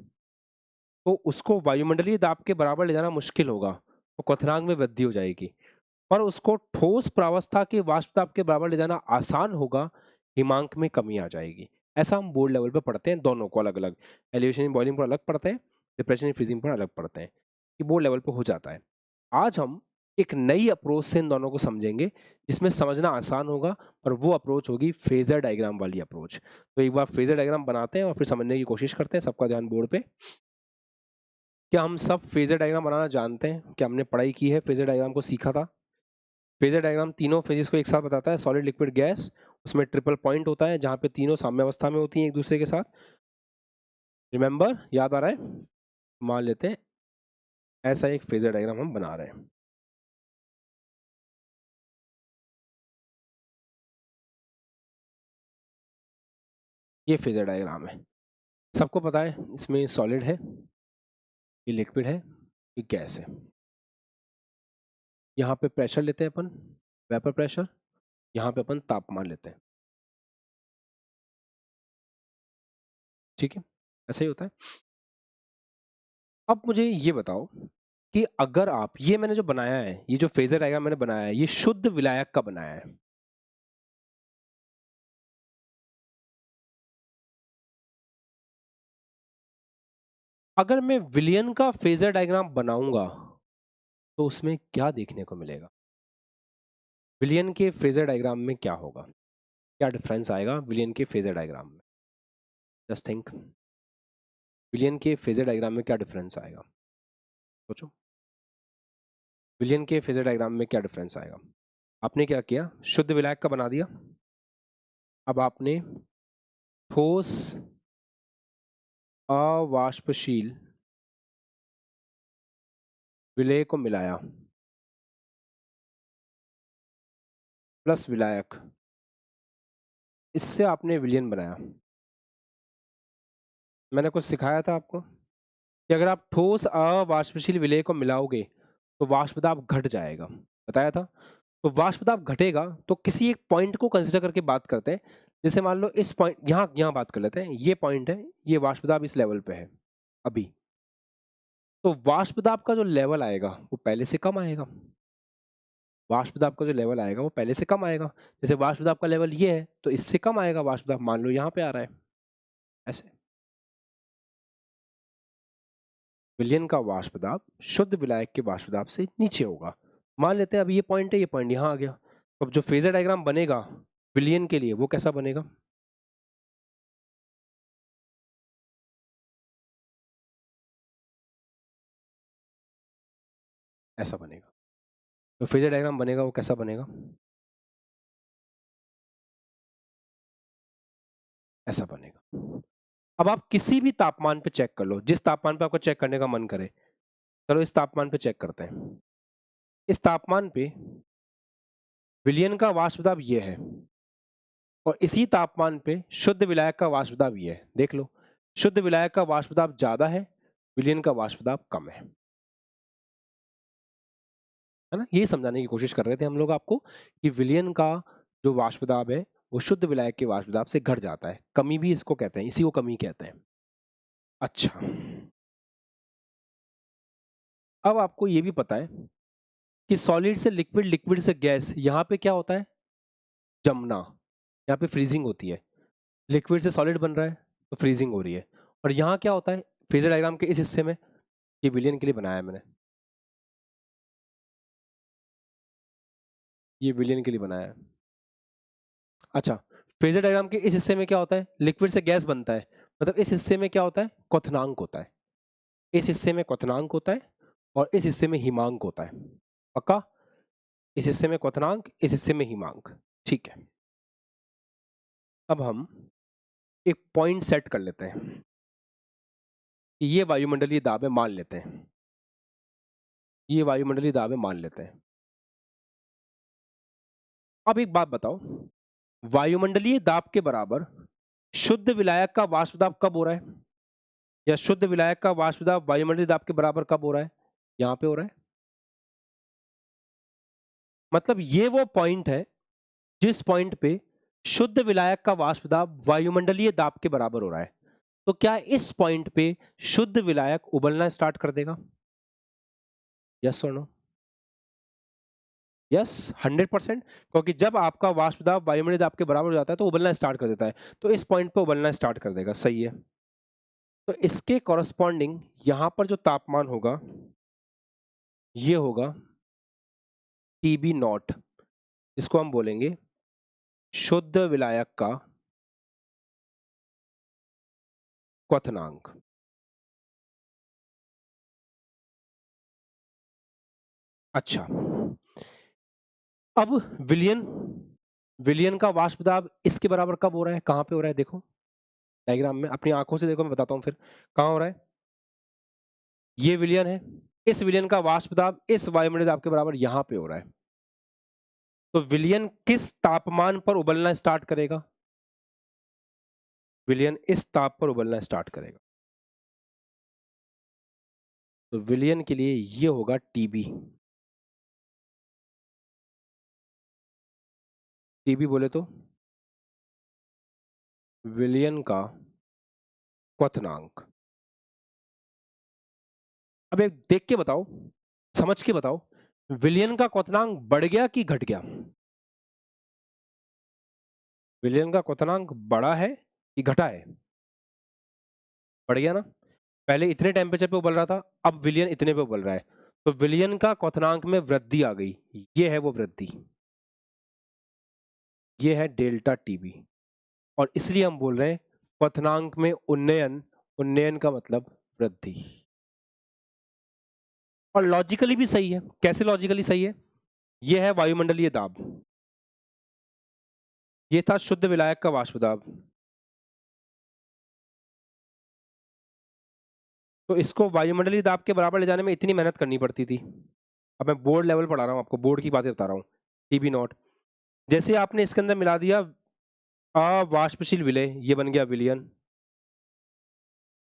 तो उसको वायुमंडलीय दाब के बराबर ले जाना मुश्किल होगा, तो क्वथनांक में वृद्धि हो जाएगी। पर उसको ठोस प्रावस्था के वाष्प दाब के बराबर ले जाना आसान होगा, हिमांक में कमी आ जाएगी। ऐसा हम बोर्ड लेवल पे पढ़ते हैं, दोनों को अलग अलग। एलिवेशन इन बॉइलिंग पर अलग पढ़ते हैं, डिप्रेशन इन फ्रीजिंग पर अलग पढ़ते हैं। ये बोर्ड लेवल पे हो जाता है। आज हम एक नई अप्रोच से इन दोनों को समझेंगे, जिसमें समझना आसान होगा, और वो अप्रोच होगी फेजर डायग्राम वाली अप्रोच। तो एक बार फेजर डायग्राम बनाते हैं और फिर समझने की कोशिश करते हैं। सबका ध्यान बोर्ड पे। क्या हम सब फेजर डायग्राम बनाना जानते हैं? क्या हमने पढ़ाई की है, फेजर डायग्राम को सीखा था? फेजर डायग्राम तीनों फेजेस को एक साथ बताता है, सॉलिड लिक्विड गैस। उसमें ट्रिपल पॉइंट होता है जहां पे तीनों साम्यावस्था में होती हैं एक दूसरे के साथ। रिमेंबर, याद आ रहा है? मान लेते हैं ऐसा एक फेजर डायग्राम हम बना रहे हैं। ये फेजर डायग्राम है। सबको पता है इसमें सॉलिड है, ये लिक्विड है, ये गैस है। यहाँ पे प्रेशर लेते हैं अपन, वेपर प्रेशर। यहाँ पे अपन तापमान लेते हैं। ठीक है, ऐसा ही होता है। अब मुझे ये बताओ कि अगर आप, ये मैंने जो बनाया है, ये जो फेजर डायग्राम मैंने बनाया है, ये शुद्ध विलायक का बनाया है। अगर मैं विलियन का फेजर डायग्राम बनाऊंगा तो उसमें क्या देखने को मिलेगा? विलियन के फेजर डायग्राम में क्या होगा? क्या डिफरेंस आएगा विलियन के फेजर डायग्राम में? जस्ट थिंक, विलियन के फेजर डायग्राम में क्या डिफरेंस आएगा? सोचो, विलियन के फेजर डायग्राम में क्या डिफरेंस आएगा? आपने क्या किया, शुद्ध विलायक का बना दिया। अब आपने ठोस अवाष्पशील विलेय को मिलाया प्लस विलायक, इससे आपने विलियन बनाया। मैंने कुछ सिखाया था आपको कि अगर आप ठोस अवाष्पशील विलेय को मिलाओगे तो वाष्प दाब घट जाएगा, बताया था। तो वाष्प दाब घटेगा तो किसी एक पॉइंट को कंसिडर करके बात करते हैं। जैसे मान लो इस पॉइंट, यहाँ बात कर लेते हैं, ये पॉइंट है, ये वाष्प दाब इस लेवल पे है अभी। तो वाष्प दाब का जो लेवल आएगा वो पहले से कम आएगा। वाष्प दाब का जो लेवल आएगा वो पहले से कम आएगा। जैसे वाष्प दाब का लेवल ये है तो इससे कम आएगा वाष्प दाब, मान लो यहाँ पे आ रहा है ऐसे। विलयन का वाष्प दाब शुद्ध विलायक के वाष्प दाब से नीचे होगा। मान लेते हैं अब ये पॉइंट है, ये पॉइंट यहाँ आ गया। अब जो फेजर डायग्राम बनेगा विलयन के लिए वो कैसा बनेगा? ऐसा बनेगा। तो फेजर डायग्राम बनेगा वो कैसा बनेगा? ऐसा बनेगा। अब आप किसी भी तापमान पे चेक कर लो, जिस तापमान पे आपको चेक करने का मन करे। चलो इस तापमान पे चेक करते हैं। इस तापमान पे विलयन का वाष्प दाब ये है, और इसी तापमान पे शुद्ध विलायक का वाष्प दाब ये है। देख लो, शुद्ध विलायक का वाष्प दाब ज्यादा है, विलयन का वाष्प दाब कम है। है ना। यही समझाने की कोशिश कर रहे थे हम लोग आपको कि विलयन का जो वाष्प दाब है वो शुद्ध विलायक के वाष्प दाब से घट जाता है, कमी भी इसको कहते हैं, इसी को कमी कहते हैं। अच्छा, अब आपको ये भी पता है कि सॉलिड से लिक्विड, लिक्विड से गैस, यहाँ पे क्या होता है, जमना, यहाँ पे फ्रीजिंग होती है। लिक्विड से सॉलिड बन रहा है तो फ्रीजिंग हो रही है। और यहाँ क्या होता है फेजर डायग्राम के इस हिस्से में, ये विलयन के लिए बनाया है मैंने, ये विलयन के लिए बनाया है। अच्छा, फेजर डायग्राम के इस हिस्से में क्या होता है, लिक्विड से गैस बनता है, मतलब इस हिस्से में क्या होता है, क्वथनांक होता है। इस हिस्से में क्वथनांक होता है और इस हिस्से में हिमांक होता है। पक्का, इस हिस्से में क्वथनांक, इस हिस्से में हिमांक। ठीक है, अब हम एक पॉइंट सेट कर लेते हैं कि ये वायुमंडलीय दाब है, मान लेते हैं, ये वायुमंडलीय दाब है मान लेते हैं। अब एक बात बताओ, वायुमंडलीय दाब के बराबर शुद्ध विलायक का वाष्प दाब कब हो रहा है, या शुद्ध विलायक का वाष्प दाब वायुमंडलीय दाब के बराबर कब हो रहा है, यहां पे हो रहा है। मतलब ये वो पॉइंट है जिस पॉइंट पे शुद्ध विलायक का वाष्प दाब वायुमंडलीय दाब के बराबर हो रहा है। तो क्या इस पॉइंट पे शुद्ध विलायक उबलना स्टार्ट कर देगा, यस और नो। यस, 100%, क्योंकि जब आपका वाष्प दाब वायुमंडलीय दाब के बराबर हो जाता है तो उबलना स्टार्ट कर देता है, तो इस पॉइंट पे उबलना स्टार्ट कर देगा, सही है। तो इसके कॉरस्पॉन्डिंग यहां पर जो तापमान होगा ये होगा टीबी नॉट, इसको हम बोलेंगे शुद्ध विलायक का क्वथनांक। अच्छा, अब विलियन, विलियन का वाष्प दाब इसके बराबर कब हो रहा है, कहां पे हो रहा है, देखो डायग्राम में, अपनी आंखों से देखो, मैं बताता हूं फिर कहां हो रहा है। ये विलियन है, इस विलियन का वाष्प दाब इस वायुमंडलीय दाब के बराबर यहां पे हो रहा है। तो विलियन किस तापमान पर उबलना स्टार्ट करेगा, विलियन इस ताप पर उबलना स्टार्ट करेगा। तो विलियन के लिए ये होगा टीबी, टीबी बोले तो विलियन का क्वथनांक। अब एक देख के बताओ, समझ के बताओ, विलियन का क्वथनांक बढ़ गया कि घट गया, विलियन का क्वथनांक बढ़ा है कि घटा है, बढ़ गया ना। पहले इतने टेम्परेचर पे उबल रहा था, अब विलियन इतने पे उबल रहा है, तो विलियन का क्वथनांक में वृद्धि आ गई, ये है वो वृद्धि, ये है डेल्टा टीबी। और इसलिए हम बोल रहे हैं क्वथनांक में उन्नयन, उन्नयन का मतलब वृद्धि। और लॉजिकली भी सही है, कैसे लॉजिकली सही है, ये है वायुमंडलीय दाब, ये था शुद्ध विलायक का वाष्प दाब, तो इसको वायुमंडलीय दाब के बराबर ले जाने में इतनी मेहनत करनी पड़ती थी। अब मैं बोर्ड लेवल पढ़ा रहा हूँ आपको, बोर्ड की बातें बता रहा हूँ, टीबी नॉट। जैसे आपने इसके अंदर मिला दिया अवाष्पशील विलय, ये बन गया विलियन।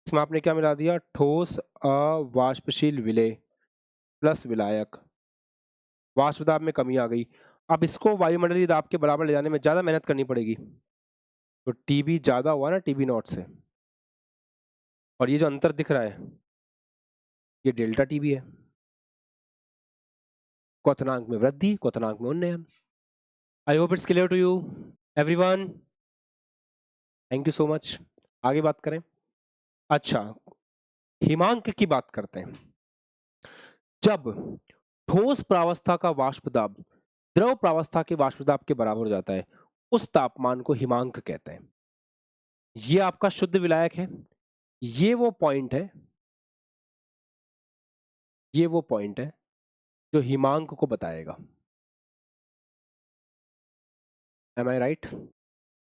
इसमें आपने क्या मिला दिया, ठोस अवाष्पशील विलय प्लस विलायक, वाष्प दाब में कमी आ गई। अब इसको वायुमंडलीय दाब के बराबर ले जाने में ज्यादा मेहनत करनी पड़ेगी, तो टीबी ज्यादा हुआ ना टीबी नॉट से, और ये जो अंतर दिख रहा है ये डेल्टा टीबी है, क्वथनांक में वृद्धि, क्वथनांक में उन्नयन। I hope it's clear to you everyone, thank you so much. आगे बात करें। अच्छा, हिमांक की बात करते हैं। जब ठोस प्रावस्था का वाष्प दाब द्रव प्रावस्था के वाष्प दाब के बराबर हो जाता है, उस तापमान को हिमांक कहते हैं। ये आपका शुद्ध विलायक है, ये वो पॉइंट है, ये वो पॉइंट है जो हिमांक को बताएगा। एम आई राइट।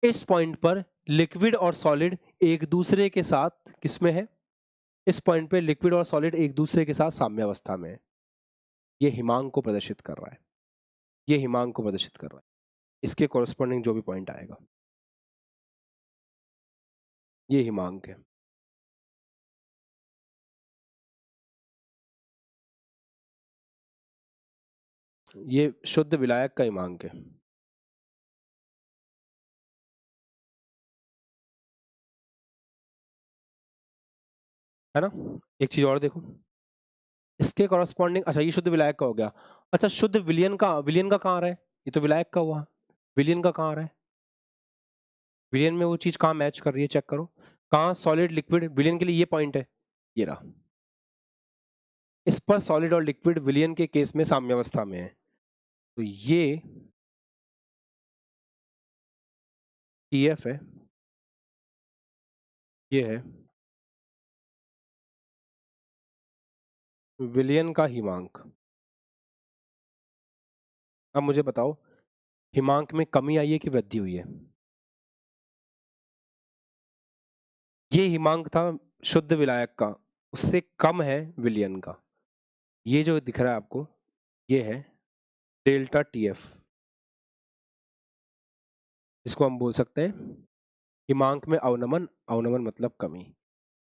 इस पॉइंट पर लिक्विड और सॉलिड एक दूसरे के साथ किसमें है, इस पॉइंट पे लिक्विड और सॉलिड एक दूसरे के साथ साम्यावस्था में है। ये हिमांक को प्रदर्शित कर रहा है, ये हिमांक को प्रदर्शित कर रहा है, इसके कॉरेस्पॉन्डिंग जो भी पॉइंट आएगा ये हिमांक है। ये शुद्ध विलायक का हिमांक है। है ना? एक चीज और देखो, इसके कॉरस्पॉन्डिंग, अच्छा ये शुद्ध विलायक का हो गया। अच्छा शुद्ध विलियन का कहाँ आ रहा है? ये तो विलायक का हुआ, विलियन का कहाँ आ रहा है? विलियन में वो चीज कहाँ मैच कर रही है, चेक करो। कहाँ सॉलिड लिक्विड, विलियन के लिए ये पॉइंट है, ये रहा। इस पर सॉलिड और लिक्विड विलियन के केस में साम्यावस्था में है, तो ये TF है, ये है विलियन का हिमांक। अब मुझे बताओ हिमांक में कमी आई है कि वृद्धि हुई है? ये हिमांक था शुद्ध विलायक का, उससे कम है विलियन का। ये जो दिख रहा है आपको, ये है डेल्टा TF, इसको हम बोल सकते हैं हिमांक में अवनमन, अवनमन मतलब कमी।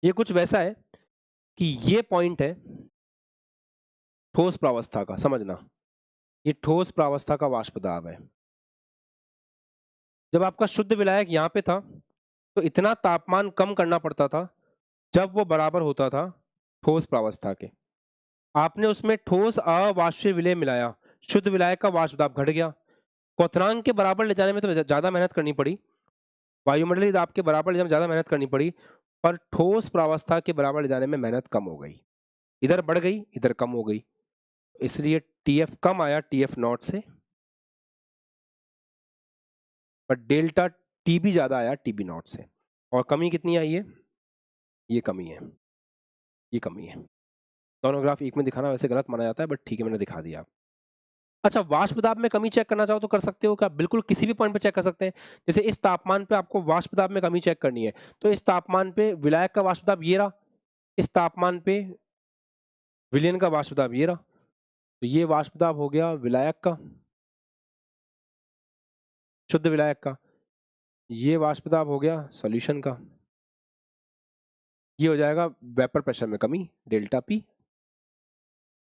ये कुछ वैसा है कि ये पॉइंट है ठोस प्रावस्था का, समझना, ये ठोस प्रावस्था का वाष्प दाब है। जब आपका शुद्ध विलायक यहाँ पे था तो इतना तापमान कम करना पड़ता था जब वो बराबर होता था ठोस प्रावस्था के। आपने उसमें ठोस अवाष्पीय विलय मिलाया, शुद्ध विलायक का वाष्प दाब घट गया। क्वथनांक के बराबर ले जाने में तो ज्यादा मेहनत करनी पड़ी, वायुमंडलीय दाब के बराबर ले जाने में ज्यादा मेहनत करनी पड़ी, पर ठोस प्रावस्था के बराबर ले जाने में मेहनत कम हो गई। इधर बढ़ गई, इधर कम हो गई, इसलिए TF कम आया TF नॉट से, पर डेल्टा TB ज्यादा आया TB नॉट से। और कमी कितनी आई है? ये कमी है, ये कमी है। दोनों ग्राफ एक में दिखाना वैसे गलत माना जाता है, बट ठीक है मैंने दिखा दिया। अच्छा वाष्प दाब में कमी चेक करना चाहो तो कर सकते हो क्या? बिल्कुल किसी भी पॉइंट पे चेक कर सकते हैं। जैसे इस तापमान पे आपको वाष्प दाब में कमी चेक करनी है, तो इस तापमान पे विलायक का वाष्प दाब ये रहा, इस तापमान पे विलयन का वाष्प दाब ये रहा, तो ये वाष्प दाब हो गया विलायक का, शुद्ध विलायक का। ये वाष्प दाब हो गया सॉल्यूशन का। ये हो जाएगा वेपर प्रेशर में कमी, delta P,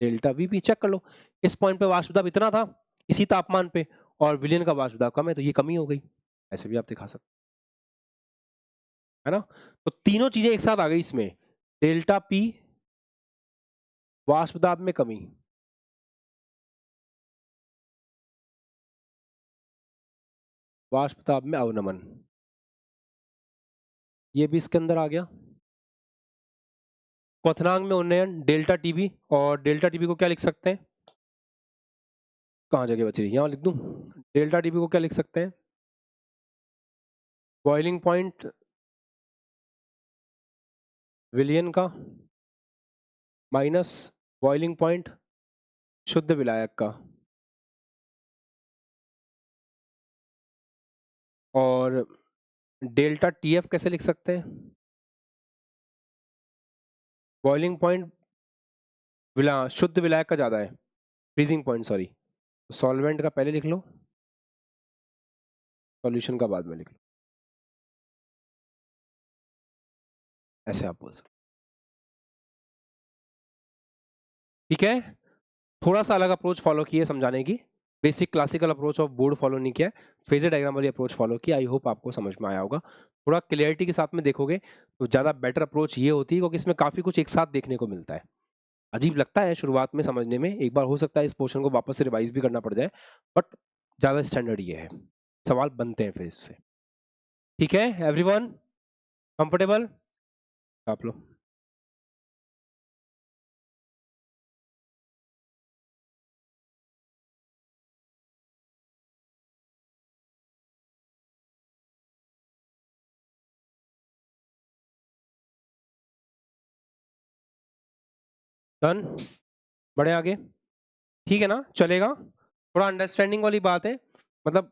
delta VP। Check कर लो, इस पॉइंट पे वाष्प दाब इतना था इसी तापमान पे, और विलयन का वाष्प दाब कम है, तो ये कमी हो गई। ऐसे भी आप दिखा सकते है ना। तो तीनों चीजें एक साथ आ गई इसमें, डेल्टा P, वाष्प दाब में कमी, वाष्प दाब में अवनमन, ये भी इसके अंदर आ गया। क्वथनांक में उन्नयन डेल्टा TB, और डेल्टा TB को क्या लिख सकते हैं? कहाँ जगह बच रही है, यहाँ लिख दूं। डेल्टा TB को क्या लिख सकते हैं? बॉइलिंग पॉइंट विलयन का माइनस बॉइलिंग पॉइंट शुद्ध विलायक का, और डेल्टा TF कैसे लिख सकते हैं? बॉइलिंग पॉइंट शुद्ध विलायक का ज्यादा है, फ्रीजिंग पॉइंट सॉरी, सॉल्वेंट का पहले लिख लो, सॉल्यूशन का बाद में लिख लो, ऐसे आप बोल सकते। ठीक है, थोड़ा सा अलग अप्रोच फॉलो किए समझाने की, basic classical approach of board follow नहीं किया, फेजर डायग्राम वाली अप्रोच फॉलो की। आई होप आपको समझ में आया होगा। थोड़ा क्लियरिटी के साथ में देखोगे तो ज़्यादा बेटर अप्रोच ये होती है, क्योंकि इसमें काफ़ी कुछ एक साथ देखने को मिलता है। अजीब लगता है शुरुआत में समझने में, एक बार हो सकता है इस पोर्शन को वापस से रिवाइज भी करना पड़ जाए, बट ज़्यादा स्टैंडर्ड ये है, सवाल बनते हैं फिर इससे। ठीक है एवरीवन, कंफर्टेबल आप लोग? डन, बढ़े आगे, ठीक है ना, चलेगा। थोड़ा अंडरस्टैंडिंग वाली बात है, मतलब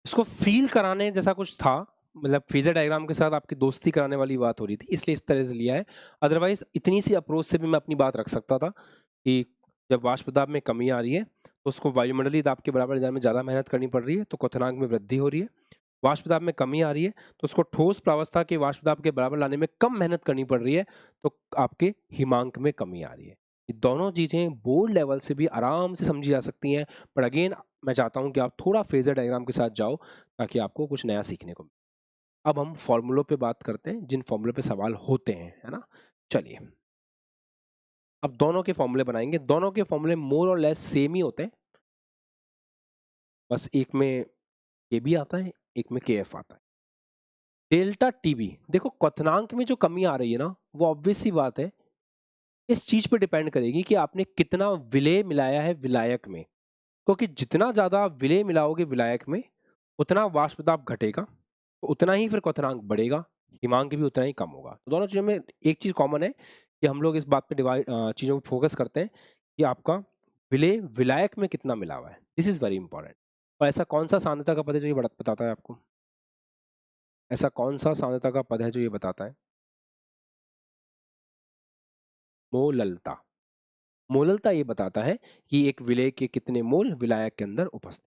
इसको फील कराने जैसा कुछ था, मतलब फेजर डायग्राम के साथ आपकी दोस्ती कराने वाली बात हो रही थी, इसलिए इस तरह से लिया है। अदरवाइज इतनी सी अप्रोच से भी मैं अपनी बात रख सकता था कि जब वाष्प दाब में कमी आ रही है तो उसको वायुमंडलीय दाब के बराबर ले जाने में ज़्यादा मेहनत करनी पड़ रही है, तो क्वथनांक में वृद्धि हो रही है। वाष्प दाब में कमी आ रही है तो उसको ठोस प्रावस्था के वाष्प दाब के बराबर लाने में कम मेहनत करनी पड़ रही है, तो आपके हिमांक में कमी आ रही है। ये दोनों चीज़ें बोर्ड लेवल से भी आराम से समझी जा सकती हैं, पर अगेन मैं चाहता हूँ कि आप थोड़ा फेज़र डायग्राम के साथ जाओ ताकि आपको कुछ नया सीखने को मिले। अब हम फ़ॉर्मूलों पे बात करते हैं, जिन फ़ॉर्मूलों पे सवाल होते हैं, है ना? चलिए, अब दोनों के फ़ॉर्मूले बनाएँगे, दोनों के फ़ॉर्मूले मोर और लेस सेम ही होते हैं, बस एक में केबी आता है, एक में केएफ आता है। डेल्टा टीबी, देखो क्वथनांक में जो कमी आ रही है ना, वो ऑब्वियस सी बात है, इस चीज़ पे डिपेंड करेगी कि आपने कितना विलेय मिलाया है विलायक में। क्योंकि जितना ज़्यादा आप विलेय मिलाओगे विलायक में, उतना वाष्प दाब घटेगा, तो उतना ही फिर क्वथनांक बढ़ेगा, हिमांक भी उतना ही कम होगा। तो दोनों चीज़ों में एक चीज़ कॉमन है कि हम लोग इस बात पे चीज़ों पे फोकस करते हैं कि आपका विलेय विलायक में कितना मिला हुआ है। This is very important. और ऐसा कौन-सा सांद्रता का पद है जो ये बताता है आपको? ऐसा कौन-सा सांद्रता का पद है जो ये बताता है? मोललता। मोललता ये बताता है कि एक विलेय के कितने मोल विलायक के अंदर उपस्थित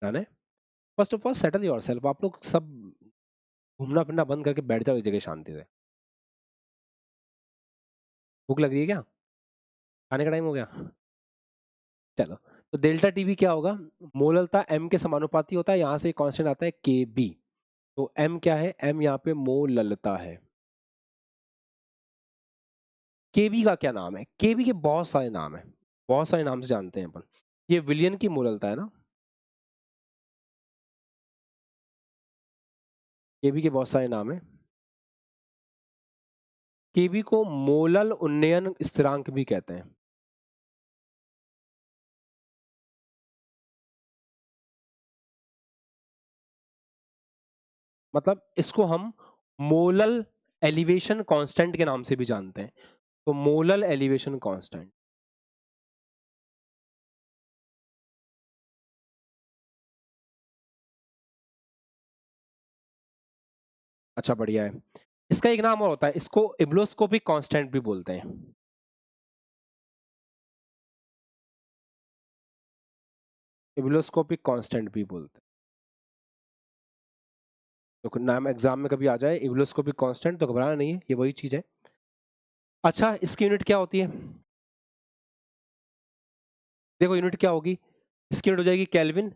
है। डन है? First of all settle yourself. आप लोग सब घूमना फिरना बंद करके बैठ जाओ एक जगह शांति से। भूख लग रही है क्या? खाने का टाइम हो गया? चलो, तो डेल्टा टीवी क्या होगा? मोललता एम के समानुपाती होता है, यहाँ से कांस्टेंट आता है के बी। तो एम क्या है? एम यहाँ पे मोललता है। केबी का क्या नाम है? केबी के बहुत सारे नाम है, बहुत सारे नाम से जानते हैं अपन। ये विलियन की मोललता है ना, केबी के बहुत सारे नाम है। केबी को मोलल उन्नयन स्थिरांक भी कहते हैं। मतलब इसको हम मोलल एलिवेशन कांस्टेंट के नाम से भी जानते हैं। तो मोलल एलिवेशन कांस्टेंट, अच्छा बढ़िया है। इसका एक नाम और होता है, इसको इब्लोस्कोपिक कांस्टेंट भी बोलते हैं। इब्लोस्कोपिक कांस्टेंट भी बोलते हैं। तो नाम एग्जाम में कभी आ जाए इब्लोस्कोपिक कांस्टेंट तो घबराना नहीं है, ये वही चीज है। अच्छा, इसकी यूनिट क्या होती है? देखो यूनिट क्या होगी, इसकी यूनिट हो जाएगी केल्विन,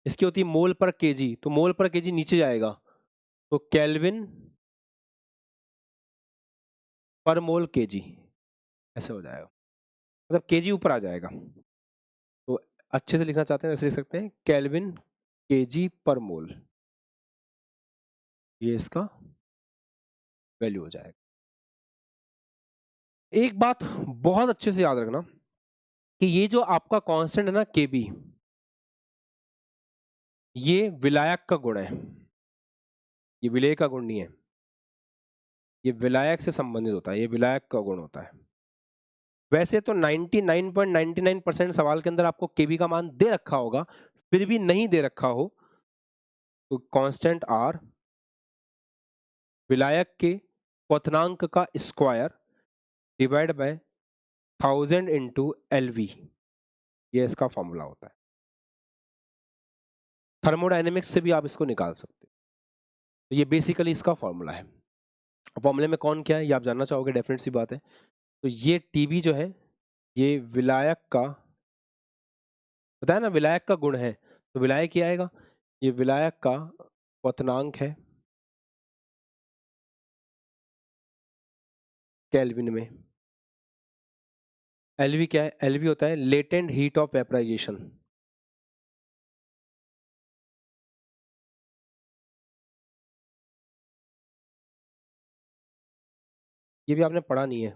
इसकी होती है मोल पर केजी, तो मोल पर केजी नीचे जाएगा, तो केल्विन पर मोल केजी ऐसे हो जाएगा, मतलब केजी ऊपर आ जाएगा। तो अच्छे से लिखना चाहते हैं ऐसे लिख सकते हैं, केल्विन केजी पर मोल, ये इसका वैल्यू हो जाएगा। एक बात बहुत अच्छे से याद रखना कि ये जो आपका कांस्टेंट है ना केबी, ये विलायक का गुण है, ये विलेय का गुण नहीं है, ये विलायक से संबंधित होता है, ये विलायक का गुण होता है। वैसे तो 99.99% सवाल के अंदर आपको केबी का मान दे रखा होगा, फिर भी नहीं दे रखा हो तो कांस्टेंट आर विलायक के क्वथनांक का square divide by 1000 into LV, ये इसका फॉर्मूला होता है। थर्मोडायनेमिक्स से भी आप इसको निकाल सकते हैं। तो ये बेसिकली इसका फॉर्मूला है। फॉर्मूले में कौन क्या है ये आप जानना चाहोगे, डेफिनेट सी बात है। तो ये टीबी जो है, ये विलायक का, बताया ना विलायक का गुण है, तो विलायक ही आएगा। ये विलायक का क्वथनांक है केल्विन में। एलवी क्या है? एलवी होता है लेटेंट हीट ऑफ वेपराइजेशन। ये भी आपने पढ़ा नहीं है,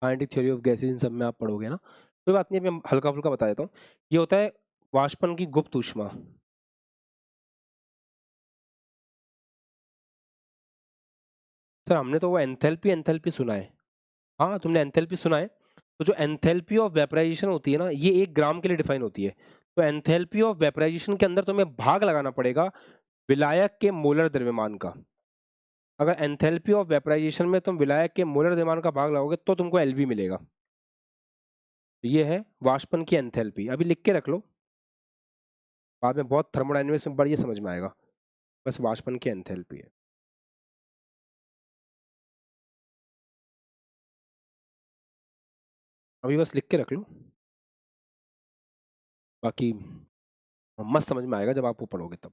kinetic theory of gases in सब में आप पढ़ोगे ना, कोई बात नहीं, अभी हम हल्का फुल्का बता देता हूँ। ये होता है वाष्पन की गुप्त ऊष्मा। सर हमने तो वो एंथैल्पी एंथैल्पी सुना है। हाँ तुमने एंथैल्पी सुना है, तो जो एंथैल्पी ऑफ वेपराइजेशन होती है ना, ये 1 ग्राम के लिए डिफाइन होती है। तो एंथैल्पी ऑफ वेपराइजेशन के अंदर तुम्हें भाग लगाना पड़ेगा विलायक के मोलर द्रव्यमान का। अगर एंथैल्पी ऑफ वेपराइजेशन में तुम विलायक के मोलर द्रव्यमान का भाग लगाओगे तो तुमको एलवी मिलेगा। तो ये है वाष्पन की एंथैल्पी, अभी लिख के रख लो, बाद में बहुत थर्मोडायनेमिक्स में बढ़िया समझ में आएगा। बस वाष्पन की एंथैल्पी है। अभी बस लिख के रख लो, बाकी मस्त समझ में आएगा जब आप वो पढ़ोगे तब।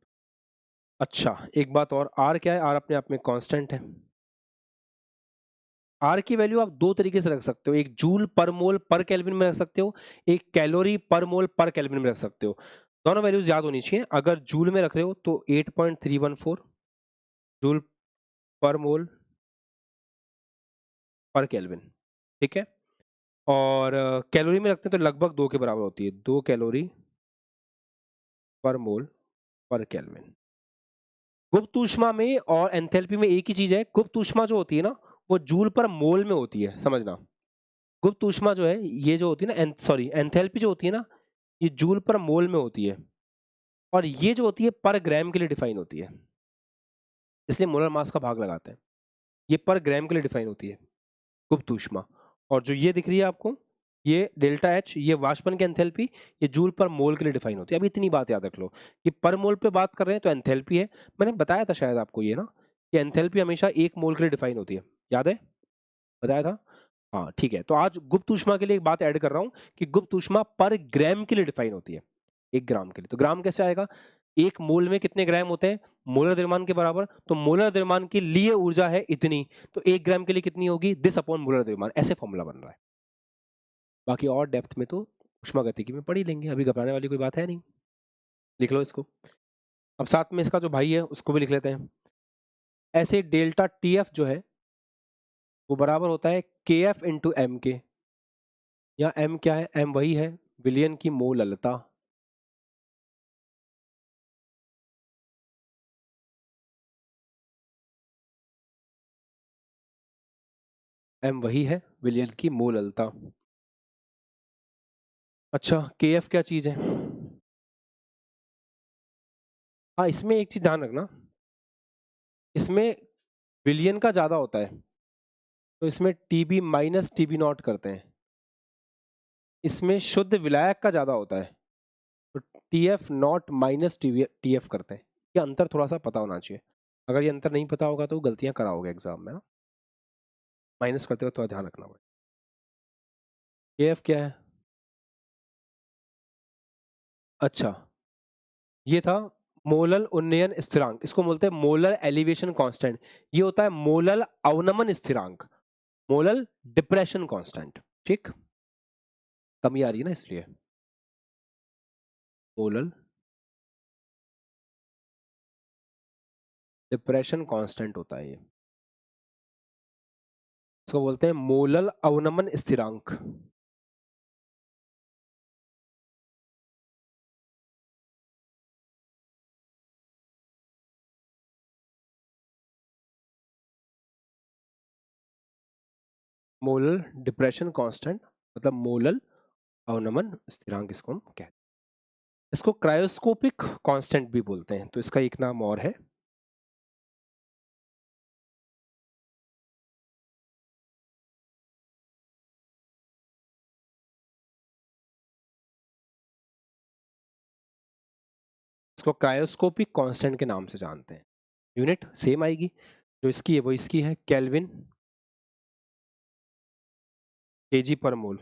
अच्छा, एक बात और, आर क्या है? आर अपने आप में कांस्टेंट है। आर की वैल्यू आप दो तरीके से रख सकते हो, एक जूल पर मोल पर केल्विन में रख सकते हो, एक कैलोरी पर मोल पर केल्विन में रख सकते हो। दोनों वैल्यूज याद होनी चाहिए। अगर जूल में रख रहे हो तो 8.314 जूल पर मोल पर केल्विन, ठीक है। और कैलोरी में रखते हैं तो लगभग 2 के बराबर होती है, 2 कैलोरी पर मोल पर केल्विन। गुप्त ऊष्मा में और एंथैल्पी में एक ही चीज है, गुप्त ऊष्मा जो होती है ना वो जूल पर मोल में होती है, समझना। गुप्त ऊष्मा जो है ये जो होती है ना, सॉरी एंथैल्पी जो होती है ना, ये जूल पर मोल में होती है, और ये जो होती है पर ग्राम के लिए डिफाइन होती है, इसलिए मोलर मास का भाग लगाते हैं। ये पर ग्राम के लिए डिफाइन होती है गुप्त ऊष्मा। और जो ये दिख रही है आपको, ये डेल्टा एच, ये वाष्पन की एंथैल्पी, ये जूल पर मोल के लिए डिफाइन होती है। अब इतनी बात याद रख लो कि पर मोल पे बात कर रहे हैं तो एंथैल्पी है। मैंने बताया था शायद आपको ये ना, कि एंथैल्पी हमेशा एक मोल के लिए डिफाइन होती है, याद है? बताया था। हाँ ठीक है, तो आज गुप्त ऊष्मा के लिए एक बात ऐड कर रहा हूँ कि गुप्त ऊष्मा पर ग्राम के लिए डिफाइन होती है, 1 ग्राम के लिए। तो ग्राम कैसे आएगा? एक मोल में कितने ग्राम होते हैं? मोलर द्रव्यमान के बराबर। तो मोलर द्रव्यमान के लिए ऊर्जा है इतनी, तो 1 ग्राम के लिए कितनी होगी? दिस अपॉन मोलर द्रव्यमान, ऐसे फॉर्मूला बन रहा है। बाकी और डेप्थ में तो ऊष्मागतिकी में पढ़ ही लेंगे, अभी घबराने वाली कोई बात है नहीं। लिख लो इसको। अब साथ में इसका जो भाई है उसको भी लिख लेते हैं। ऐसे डेल्टा टी एफ जो है वो बराबर होता है के एफ इंटू एम के, या एम क्या है? एम वही है विलयन की मोललता, एम वही है विलयन की मोललता। अच्छा, के एफ क्या चीज है? हाँ, इसमें एक चीज ध्यान रखना, इसमें विलयन का ज्यादा होता है, तो इसमें टीबी माइनस टीबी नॉट करते हैं। इसमें शुद्ध विलायक का ज्यादा होता है, तो T F not minus T F करते हैं। ये अंतर थोड़ा सा पता होना चाहिए, अगर ये अंतर नहीं पता होगा तो गलतियां कराओगे एग्जाम में ना, माइनस करते हुए थोड़ा ध्यान रखना पड़ेगा। के एफ क्या है? अच्छा, ये था मोलल उन्नयन स्थिरांक, इसको बोलते हैं मोलर एलिवेशन कांस्टेंट। ये होता है मोलल अवनमन स्थिरांक, मोलल डिप्रेशन कांस्टेंट, ठीक। कमी आ रही है ना इसलिए। मोलल डिप्रेशन कांस्टेंट होता है ये, इसको बोलते हैं मोलल अवनमन स्थिरांक। मोलल डिप्रेशन कांस्टेंट मतलब मोलल अवनमन स्थिरांक इसको हम कहते हैं। इसको क्रायोस्कोपिक कांस्टेंट भी बोलते हैं, तो इसका एक नाम और है। इसको क्रायोस्कोपिक कांस्टेंट के नाम से जानते हैं। यूनिट सेम आएगी, जो इसकी है वो इसकी है, केल्विन केजी पर मोल।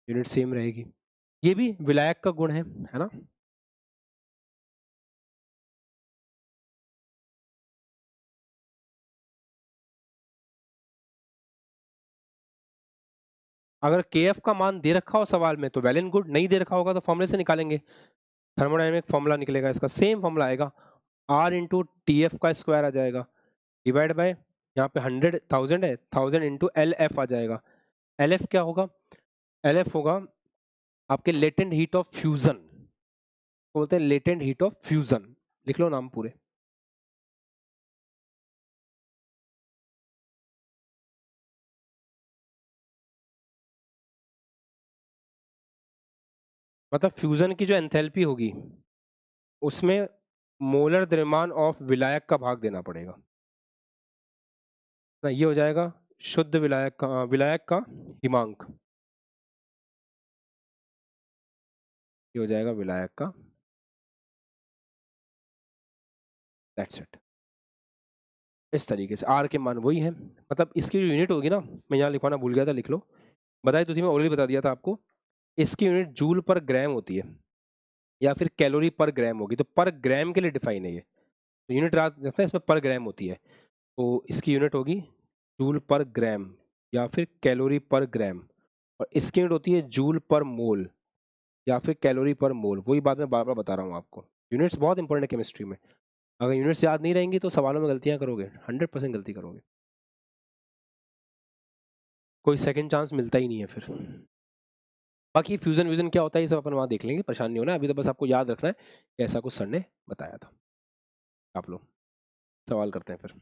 यूनिट सेम रहेगी। ये भी विलायक का गुण है ना। अगर के एफ का मान दे रखा हो सवाल में तो वेल एंड गुड, नहीं दे रखा होगा तो फॉर्मूले से निकालेंगे। थर्मोडायनेमिक फॉर्मूला निकलेगा इसका, सेम फॉर्मूला आएगा, आर इंटू टी एफ का स्क्वायर आ जाएगा, डिवाइड बाय यहाँ पे 100,000 है, 1000 इंटू एल एफ आ जाएगा। एल एफ क्या होगा? एल एफ होगा आपके लेटेंट हीट ऑफ फ्यूजन, बोलते हैं लेटेंट हीट ऑफ फ्यूजन। लिख लो नाम पूरे। मतलब फ्यूजन की जो एंथैल्पी होगी उसमें मोलर द्रव्यमान ऑफ विलायक का भाग देना पड़ेगा ना, ये हो जाएगा शुद्ध विलायक का हिमांक, ये हो जाएगा विलायक का, दैट्स इट। इस तरीके से आर के मान वही है, मतलब इसकी जो यूनिट होगी ना, मैं यहाँ लिखवाना भूल गया था, लिख लो, बताई तो थी, मैं ऑलरेडी बता दिया था आपको। इसकी यूनिट जूल पर ग्राम होती है या फिर कैलोरी पर ग्राम होगी, तो पर ग्राम के लिए डिफाइन है ये, तो यूनिट रखना है इसमें, पर ग्राम होती है, तो इसकी यूनिट होगी जूल पर ग्राम या फिर कैलोरी पर ग्राम, और इसकी यूनिट होती है जूल पर मोल या फिर कैलोरी पर मोल। वही बात मैं बार बार बता रहा हूँ आपको, यूनिट्स बहुत इंपॉर्टेंट है केमिस्ट्री में, अगर यूनिट्स याद नहीं रहेंगी तो सवालों में गलतियां करोगे, 100% गलती करोगे, कोई सेकंड चांस मिलता ही नहीं है फिर। बाकी फ्यूजन व्यूजन क्या होता है ये सब अपन वहाँ देख लेंगे, परेशान नहीं होना, अभी तो बस आपको याद रखना है कि ऐसा कुछ सर ने बताया था। आप लोग सवाल करते हैं फिर।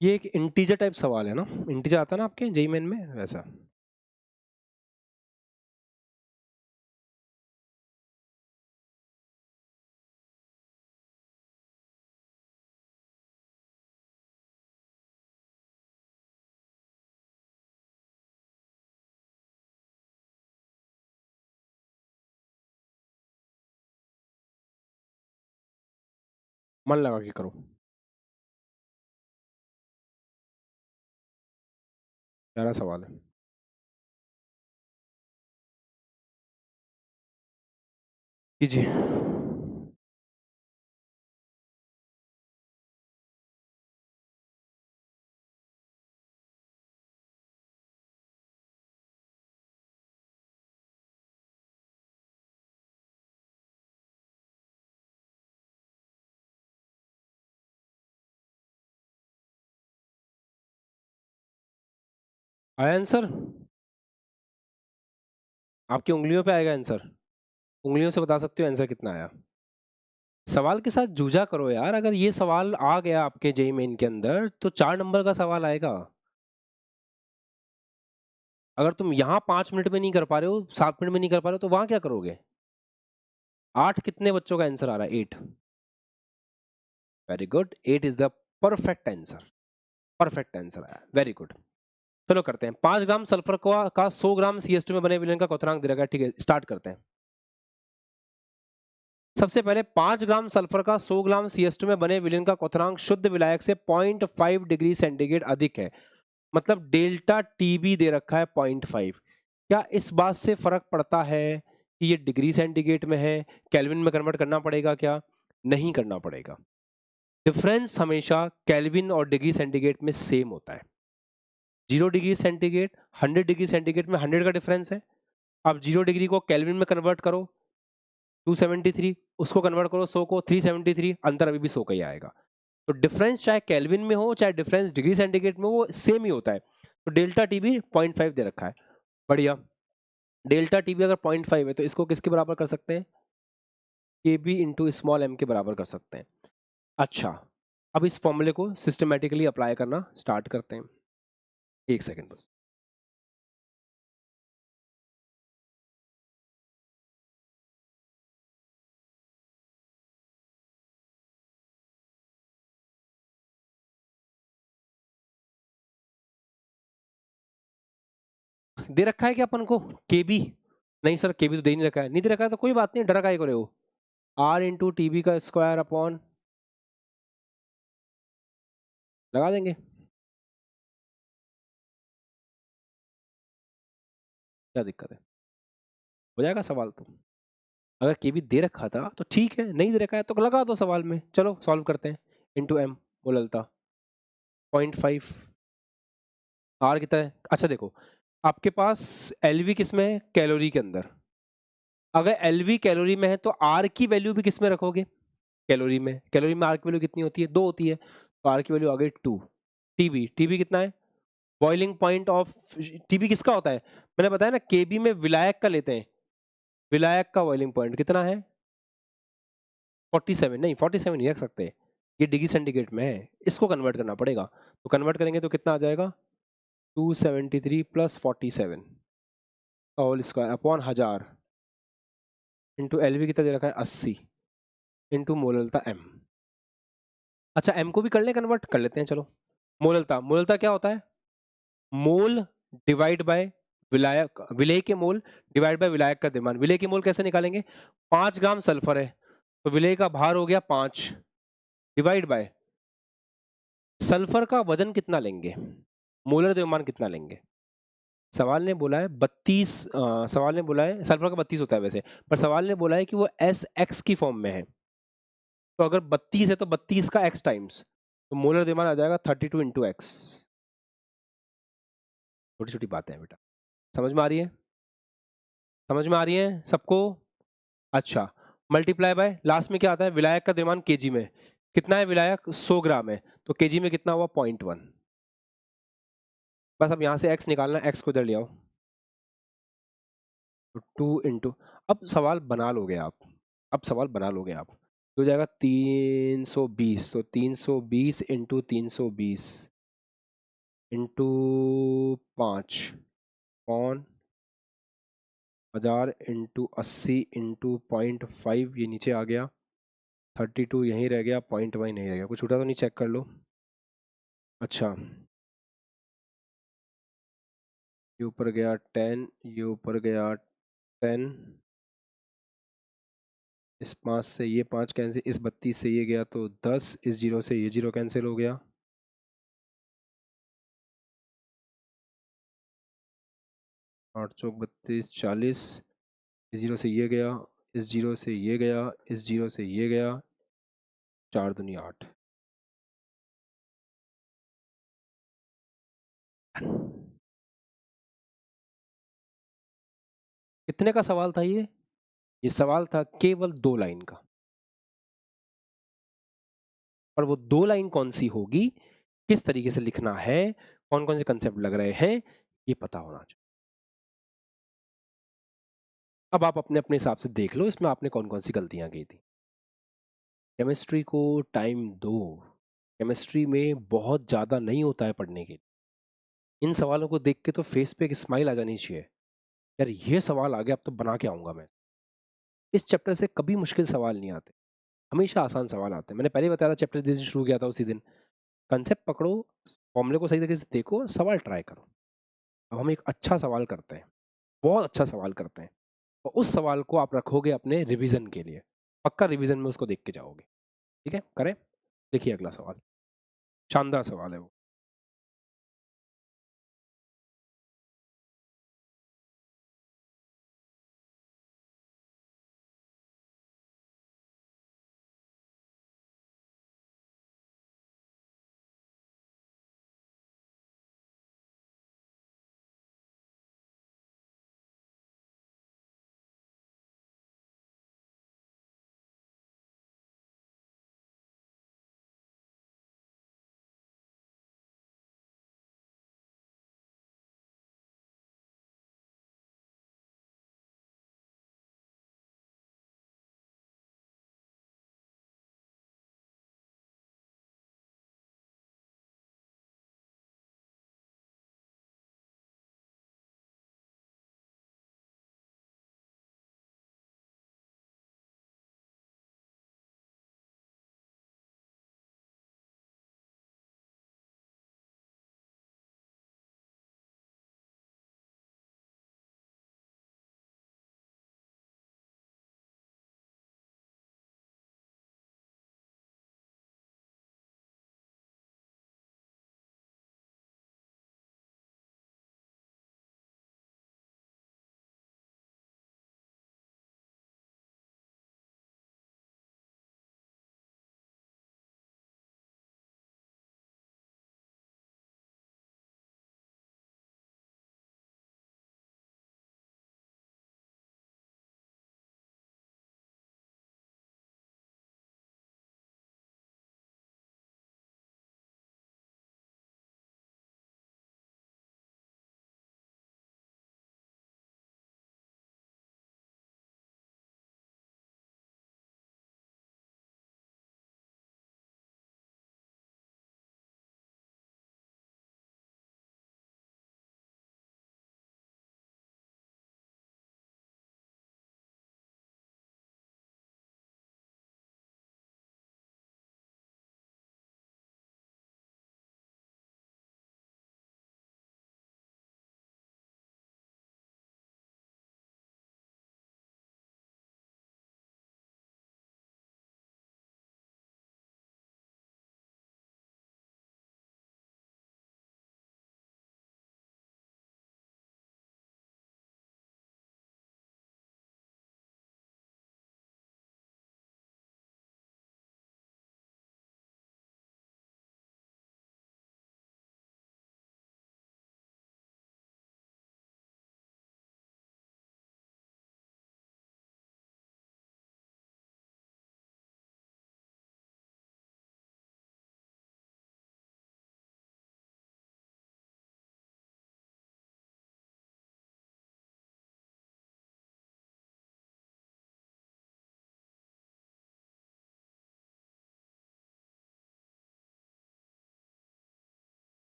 ये एक इंटीजर टाइप सवाल है ना, इंटीजर आता है ना आपके जेईई मेन में वैसा। मन लगा के करो, प्यारा सवाल है। कीजिए। आया आंसर, आपकी उंगलियों पे आएगा आंसर, उंगलियों से बता सकते हो आंसर कितना आया। सवाल के साथ जूझा करो यार, अगर ये सवाल आ गया आपके जेईई मेन के अंदर तो 4 नंबर का सवाल आएगा। अगर तुम यहाँ 5 मिनट में नहीं कर पा रहे हो, 7 मिनट में नहीं कर पा रहे हो, तो वहां क्या करोगे। 8 कितने बच्चों का आंसर आ रहा है, 8। Very good, 8 is the perfect answer, perfect answer आया, वेरी गुड। चलो करते हैं, 5 ग्राम सल्फर का 100 ग्राम CS2 में बने विलयन का क्वथनांक दे रखा है, ठीक है स्टार्ट करते हैं। सबसे पहले 5 ग्राम सल्फर का 100 ग्राम CS2 में बने विलयन का क्वथनांक शुद्ध विलायक से 0.5 डिग्री सेंटीग्रेड अधिक है। मतलब डेल्टा टीबी दे रखा है 0.5। क्या इस बात से फर्क पड़ता है कि ये डिग्री सेंटीग्रेड में है, केल्विन में कन्वर्ट करना पड़ेगा क्या? नहीं करना पड़ेगा। डिफरेंस हमेशा केल्विन और डिग्री सेंटीग्रेड में सेम होता है। 0 डिग्री सेंटीग्रेड 100 डिग्री सेंटीग्रेड में 100 का डिफरेंस है। अब 0 डिग्री को केल्विन में कन्वर्ट करो 273, उसको कन्वर्ट करो 100 को 373, अंतर अभी भी 100 का ही आएगा। तो डिफरेंस चाहे केल्विन में हो चाहे डिफरेंस डिग्री सेंटीग्रेड में, वो सेम ही होता है। तो डेल्टा टी भी 0.5 दे रखा है। बढ़िया। डेल्टा टी भी अगर 0.5 है तो इसको किसके बराबर कर सकते हैं? के बी इंटू स्मॉल एम के बराबर कर सकते हैं। अच्छा, अब इस फॉर्मूले को सिस्टमेटिकली अप्लाई करना स्टार्ट करते हैं। एक सेकेंड बस। दे रखा है क्या अपन को के बी? नहीं सर, के बी तो दे नहीं रखा है। नहीं दे रखा है तो कोई बात नहीं, डरा काय करे हो। आर इंटू टी बी का स्क्वायर अपॉन लगा देंगे। क्या दिक्कत है? हो जाएगा सवाल तो। अगर के बी दे रखा था तो ठीक है, नहीं दे रखा है तो लगा दो सवाल में। चलो सॉल्व करते हैं। इंटू एम बोलता 0.5 आर कितना है? अच्छा देखो, आपके पास एलवी किस में है? कैलोरी के अंदर। अगर एलवी कैलोरी में है तो आर की वैल्यू भी किस में रखोगे? कैलोरी में। कैलोरी में आर की वैल्यू कितनी होती है? 2 होती है। तो आर की वैल्यू आ गई 2। टीबी, टीबी कितना है? बॉइलिंग पॉइंट ऑफ टीबी किसका होता है? मैंने बताया ना, केबी में विलायक का लेते हैं। विलायक का बॉइलिंग पॉइंट कितना है? 47। नहीं 47 नहीं रख सकते, ये डिग्री सेंटीग्रेड में है, इसको कन्वर्ट करना पड़ेगा। तो कन्वर्ट करेंगे तो कितना आ जाएगा? 273 प्लस 47 का whole square upon 1000 into LV कितना दे रखा है? 80 इंटू मोललता एम। अच्छा, एम को भी कर ले कन्वर्ट, कर लेते हैं चलो। मोललता, मोललता क्या होता है? मोल डिवाइड बाय विलायक, विलेय के मोल डिवाइड बाय विलायक का द्रव्यमान। विलेय के मोल कैसे निकालेंगे? 5 ग्राम सल्फर है तो विलेय का भार हो गया 5 डिवाइड बाय सल्फर का वजन कितना लेंगे, मोलर द्रव्यमान कितना लेंगे। सवाल ने बोला है 32, सवाल ने बोला है सल्फर का 32 होता है वैसे, पर सवाल ने बोला है कि वो एस एक्स की फॉर्म में है। तो अगर 32 है तो 32 का एक्स टाइम्स, तो मोलर द्रव्यमान आ जाएगा 32 इंटू एक्स। छोटी छोटी बातें हैं बेटा, समझ में आ रही है? समझ में आ रही है सबको? अच्छा, मल्टीप्लाई बाय लास्ट में क्या आता है? विलायक का द्रव्यमान केजी में। कितना है विलायक? 100 ग्राम है, तो केजी में कितना हुआ? 0.1। बस अब यहां से x निकालना, x को इधर ले आओ। तो 2 इंटू, अब सवाल बना लोगे आप, अब सवाल बना लोगे आप। तो हो जाएगा 320, तो 320 इंटू 320 इंटू 5 कौन 1000 इंटू 80 इंटू 0.5, ये नीचे आ गया। 32 यहीं रह गया, 0.1 नहीं रह गया। कुछ छूटा तो नहीं? चेक कर लो। अच्छा, ये ऊपर गया 10, ये ऊपर गया 10, इस 5 से ये 5 कैंसिल, इस 32 से ये गया तो 10, इस 0 से ये 0 कैंसिल हो गया। 8 चौक 32, 40, इस 0 से ये गया, इस 0 से ये गया, इस 0 से ये गया, 4 दूनी 8। कितने का सवाल था ये? ये सवाल था केवल 2 लाइन का। और वो 2 लाइन कौन सी होगी, किस तरीके से लिखना है, कौन कौन से कंसेप्ट लग रहे हैं, ये पता होना चाहिए। अब आप अपने अपने हिसाब से देख लो इसमें आपने कौन कौन सी गलतियां की थी। केमिस्ट्री को टाइम दो। केमिस्ट्री में बहुत ज़्यादा नहीं होता है पढ़ने के लिए। इन सवालों को देख के तो फेस पे एक स्माइल आ जानी चाहिए, यार ये सवाल आ गया, अब तो बना के आऊंगा मैं। इस चैप्टर से कभी मुश्किल सवाल नहीं आते, हमेशा आसान सवाल आते हैं। मैंने पहले ही बताया था, चैप्टर जिस दिन शुरू किया था उसी दिन, कंसेप्ट पकड़ो, फॉर्मूले को सही तरीके से देखो, सवाल ट्राई करो। अब हम एक अच्छा सवाल करते हैं, बहुत अच्छा सवाल करते हैं, और उस सवाल को आप रखोगे अपने रिवीजन के लिए। पक्का रिवीजन में उसको देख के जाओगे। ठीक है, करें? देखिए अगला सवाल, शानदार सवाल है वो।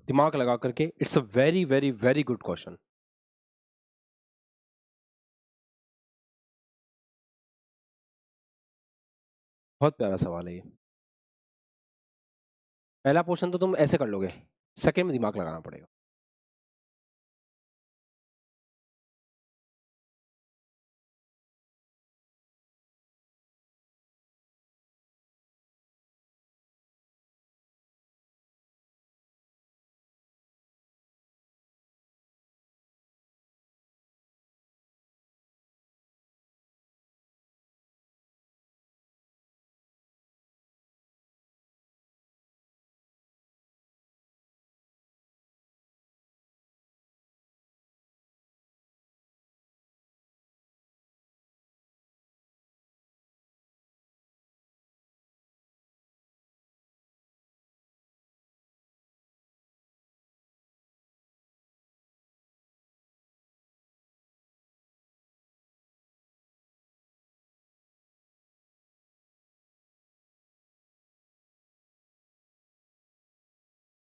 दिमाग लगा करके। It's a very very very good question. बहुत प्यारा सवाल है ये। पहला पोर्शन तो तुम ऐसे कर लोगे, सेकंड में दिमाग लगाना पड़ेगा।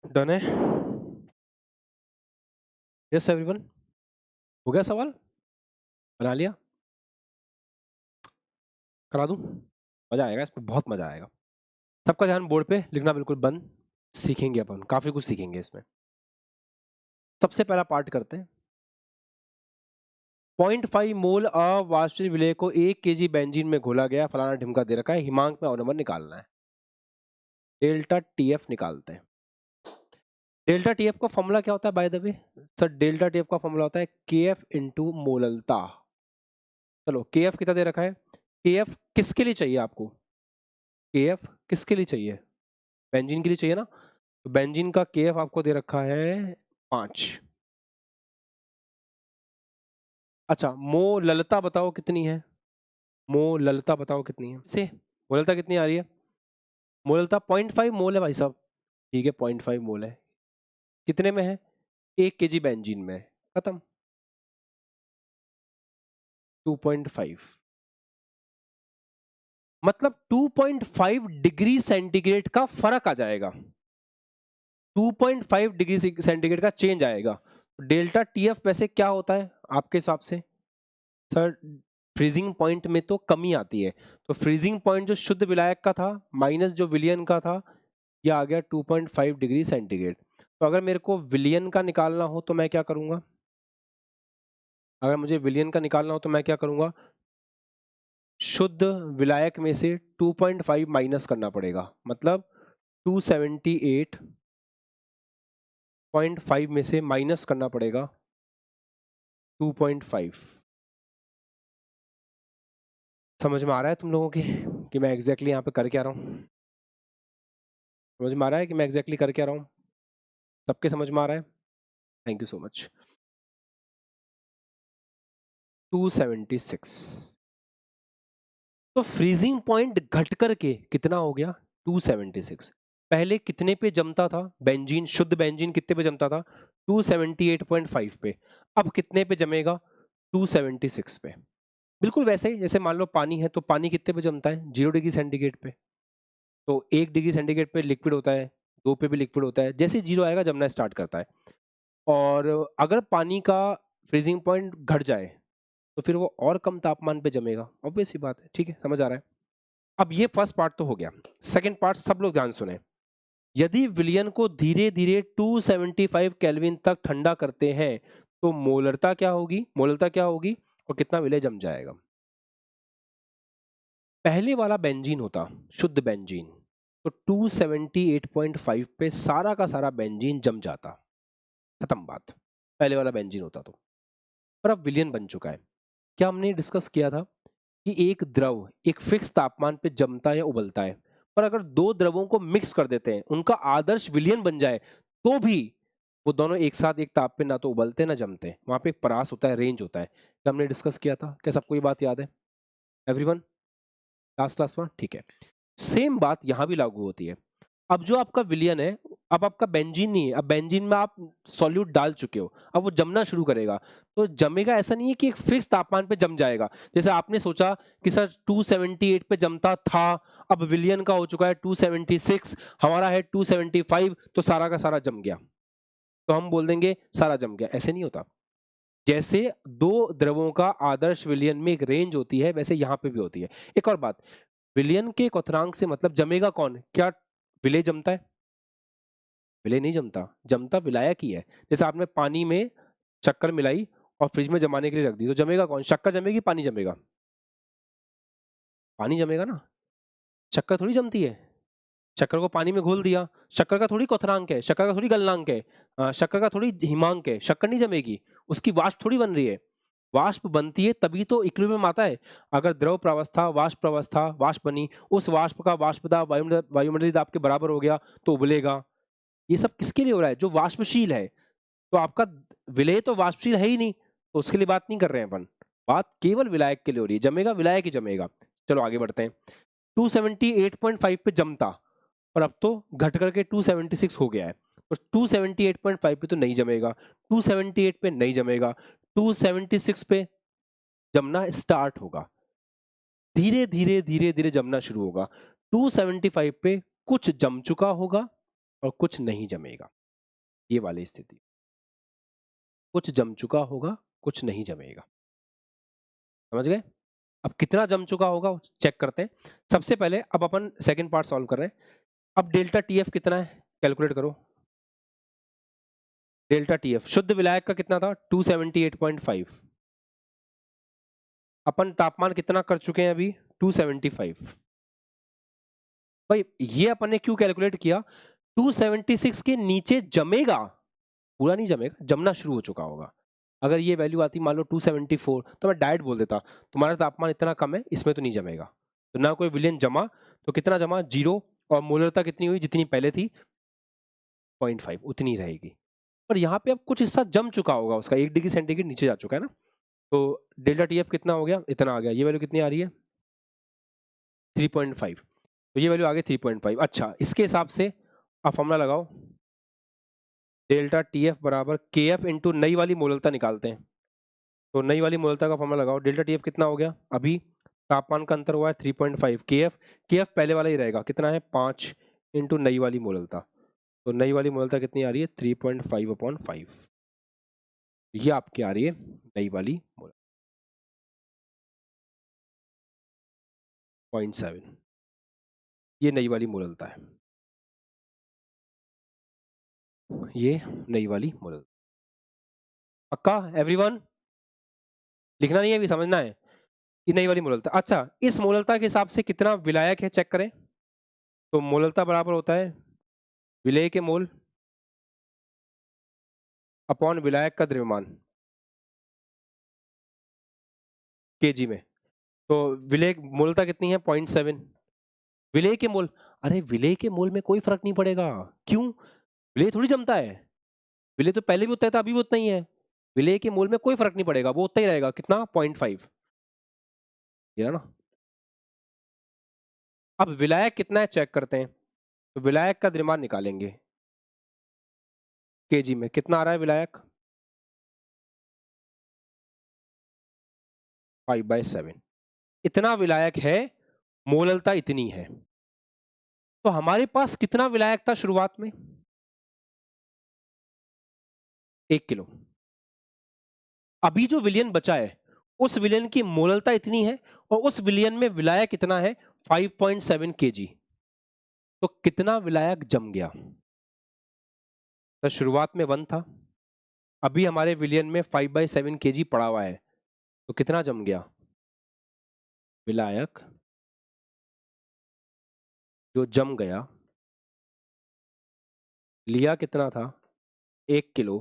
डन है? यस एवरीवन, हो गया सवाल? बना लिया? करा दूं? मजा आएगा इसमें, बहुत मजा आएगा। सबका ध्यान बोर्ड पे, लिखना बिल्कुल बंद। सीखेंगे अपन, काफी कुछ सीखेंगे इसमें। सबसे पहला पार्ट करते हैं। 0.5 मोल अवाष्पित विलेय को 1 केजी बेंजीन में घोला गया, फलाना ढिमका दे रखा है, हिमांक में और नंबर निकालना है। डेल्टा टीएफ निकालते हैं। डेल्टा टीएफ का फॉर्मूला क्या होता है by the way sir? Delta TF का फॉर्मूला होता है केएफ इंटू मोललता। चलो केएफ कितना दे रखा है? केएफ किसके लिए चाहिए आपको? केएफ किसके लिए चाहिए? बेंजीन के लिए चाहिए ना? तो बेंजीन का केएफ आपको दे रखा है 5। अच्छा मोललता बताओ कितनी है? मोललता बताओ कितनी है? से मोललता कितनी आ रही है? मोललता 0.5 मोल है भाई साहब। ठीक है 0.5 मोल है। कितने में है? 1 केजी बेंजीन में। खत्म। 2.5 मतलब 2.5 डिग्री सेंटीग्रेड का फर्क आ जाएगा। 2.5 डिग्री सेंटीग्रेड का चेंज आएगा। डेल्टा टीएफ वैसे क्या होता है आपके हिसाब से? सर फ्रीजिंग पॉइंट में तो कमी आती है, तो फ्रीजिंग पॉइंट जो शुद्ध विलायक का था माइनस जो विलियन का था, ये आ गया 2.5 डिग्री सेंटीग्रेड। तो अगर मेरे को विलियन का निकालना हो तो मैं क्या करूंगा? अगर मुझे विलियन का निकालना हो तो मैं क्या करूंगा? शुद्ध विलायक में से 2.5 माइनस करना पड़ेगा, मतलब 278.5 में से माइनस करना पड़ेगा 2.5। समझ में आ रहा है तुम लोगों के कि मैं एग्जैक्टली यहाँ पे कर क्या रहा हूँ? समझ में आ रहा है कि मैं एग्जैक्टली कर क्या रहा हूँ? सबके समझ में आ रहा है? Thank you so much. 276। तो फ्रीजिंग पॉइंट घट करके कितना हो गया? 276। पहले कितने पे जमता था बेंजीन? शुद्ध बेंजीन कितने पे जमता था? 278.5 पे। अब कितने पे जमेगा? 276 पे। बिल्कुल वैसे ही जैसे मान लो पानी है, तो पानी कितने पे जमता है? 0 डिग्री सेंटीग्रेड पे। तो 1 डिग्री सेंटीग्रेड पे लिक्विड होता है, 2 पे भी लिक्विड होता है, जैसे 0 आएगा जमना स्टार्ट करता है। और अगर पानी का फ्रीजिंग पॉइंट घट जाए तो फिर वो और कम तापमान पे जमेगा, ऑब्वियस सी बात है। ठीक है, समझ आ रहा है? अब ये फर्स्ट पार्ट तो हो गया। सेकंड पार्ट सब लोग ध्यान सुने। यदि विलयन को धीरे धीरे 275 केल्विन तक ठंडा करते हैं तो मोलरता क्या होगी? मोलरता क्या होगी और कितना विलय जम जाएगा? पहले वाला बेंजीन होता शुद्ध बेंजीन, तो 278.5 पे सारा का सारा बेंजीन जम जाता, खत्म बात। पहले वाला बेंजीन होता तो। पर अब विलयन बन चुका है। क्या हमने डिस्कस किया था कि एक द्रव एक फिक्स तापमान पे जमता है या उबलता है, पर अगर दो द्रवों को मिक्स कर देते हैं, उनका आदर्श विलयन बन जाए, तो भी वो दोनों एक साथ एक ताप पे ना तो उबलते ना जमते। वहां पे एक परास होता है, रेंज होता है। क्या हमने डिस्कस किया था? क्या सबको ये बात याद है? एवरीवन लास्ट क्लास में? ठीक है। सेम बात यहां भी लागू होती है। अब जो आपका विलियन है, अब आपका बेंजीन नहीं है, अब बेंजीन में आप सॉल्यूट डाल चुके हो, अब वो जमना शुरू करेगा। तो जमेगा ऐसा नहीं है कि एक फिक्स तापमान पे जम जाएगा। जैसे आपने सोचा कि सर 278 पे जमता था, अब विलियन का हो चुका है 276, हमारा है 275, तो सारा का सारा जम गया। तो हम बोल देंगे सारा जम गया। ऐसे नहीं होता। जैसे दो द्रवों का आदर्श विलयन में एक रेंज होती है, वैसे यहाँ पे भी होती है। एक और बात, विलयन के क्वथनांक से मतलब जमेगा कौन? क्या विलेय जमता है? विलेय नहीं जमता, जमता विलायक ही है। जैसे आपने पानी में शक्कर मिलाई और फ्रिज में जमाने के लिए रख दी, तो जमेगा कौन? शक्कर जमेगी, पानी जमेगा? पानी जमेगा ना, शक्कर थोड़ी जमती है। शक्कर को पानी में घोल दिया, शक्कर का थोड़ी क्वथनांक है, शक्कर का थोड़ी गलनांक है, शक्कर का थोड़ी हिमांक है, शक्कर नहीं जमेगी। उसकी वाष्प थोड़ी बन रही है। वाष्प बनती है तभी तो इक्विलिब्रियम आता है। अगर द्रव प्रावस्था, वाष्प बनी, उस वाष्प का वाष्प दाब वायुमंडलीय दाब के बराबर हो गया तो उबलेगा। ये सब किसके लिए हो रहा है? जो वाष्पशील है। तो आपका विलेय तो वाष्पशील है ही नहीं, तो उसके लिए बात नहीं कर रहे हैं अपन। बात केवल विलायक के लिए हो रही है। जमेगा विलायक ही जमेगा। चलो आगे बढ़ते हैं। 278.5 पे जमता, और अब तो घट करके 276 हो गया है। तो 278.5 पे तो नहीं जमेगा, 278 पे नहीं जमेगा, 276 पे जमना स्टार्ट होगा। धीरे धीरे धीरे धीरे जमना शुरू होगा। 275 पे कुछ जम चुका होगा और कुछ नहीं जमेगा। ये वाली स्थिति, कुछ जम चुका होगा, कुछ नहीं जमेगा। समझ गए? अब कितना जम चुका होगा चेक करते हैं। सबसे पहले अब अपन सेकंड पार्ट सॉल्व कर रहे हैं। अब डेल्टा टीएफ कितना है कैलकुलेट करो। डेल्टा टीएफ शुद्ध विलायक का कितना था? 278.5। अपन तापमान कितना कर चुके हैं अभी? 275। भाई ये अपन ने क्यों कैलकुलेट किया? 276 के नीचे जमेगा, पूरा नहीं जमेगा, जमना शुरू हो चुका होगा। अगर ये वैल्यू आती मान लो 274, तो मैं डायरेक्ट बोल देता तुम्हारा तापमान इतना कम है, इसमें तो नहीं जमेगा। तो ना कोई विलयन जमा, तो कितना जमा? 0। और मोलरता कितनी हुई? जितनी पहले थी 0.5, उतनी रहेगी। पर यहाँ पे अब कुछ हिस्सा जम चुका होगा उसका, 1 डिग्री सेंटीग्रेड नीचे जा चुका है ना। तो डेल्टा टीएफ कितना हो गया? इतना आ गया। ये वैल्यू कितनी आ रही है? 3.5। तो ये वैल्यू आ गई 3.5। अच्छा, इसके हिसाब से आप फॉर्मूला लगाओ। डेल्टा टीएफ बराबर के एफ इंटू नई वाली मोलरता निकालते हैं। तो नई वाली मोलरता का फॉर्मूला लगाओ। डेल्टा टीएफ कितना हो गया? अभी तापमान का अंतर हुआ है 3.5। के एफ पहले वाला ही रहेगा, कितना है? 5 इंटू नई वाली मोलरता। तो नई वाली मोलरता कितनी आ रही है? 3.5/5। ये आपकी आ रही है नई वाली मोलरता 0.7। ये नई वाली मोलरता है, ये नई वाली मोलरता। पक्का एवरीवन? लिखना नहीं है, अभी समझना है। ये नई वाली मोलरता। अच्छा, इस मोलरता के हिसाब से कितना विलायक है चेक करें। तो मोलरता बराबर होता है विलेय के मोल अपॉन विलायक का द्रव्यमान केजी में। तो विलेय मोलरता कितनी है? 0.7। विलेय के मोल, अरे विलेय के मोल में कोई फर्क नहीं पड़ेगा। क्यों? विलेय थोड़ी जमता है। विलेय तो पहले भी उतना था, अभी भी उतना ही है। विलेय के मोल में कोई फर्क नहीं पड़ेगा, वो उतना ही रहेगा। कितना? 0.5। ये ना। अब विलायक कितना है चेक करते हैं। तो विलायक का द्रव्यमान निकालेंगे केजी में। कितना आ रहा है विलायक? 5/7। इतना विलायक है, मोललता इतनी है। तो हमारे पास कितना विलायक था शुरुआत में? 1 किलो। अभी जो विलयन बचा है, उस विलयन की मोललता इतनी है और उस विलयन में विलायक कितना है? 5.7 केजी। तो कितना विलायक जम गया? तो शुरुआत में 1 था, अभी हमारे विलयन में 5/7 केजी पड़ा हुआ है, तो कितना जम गया विलायक जो जम गया? लिया कितना था? 1 किलो।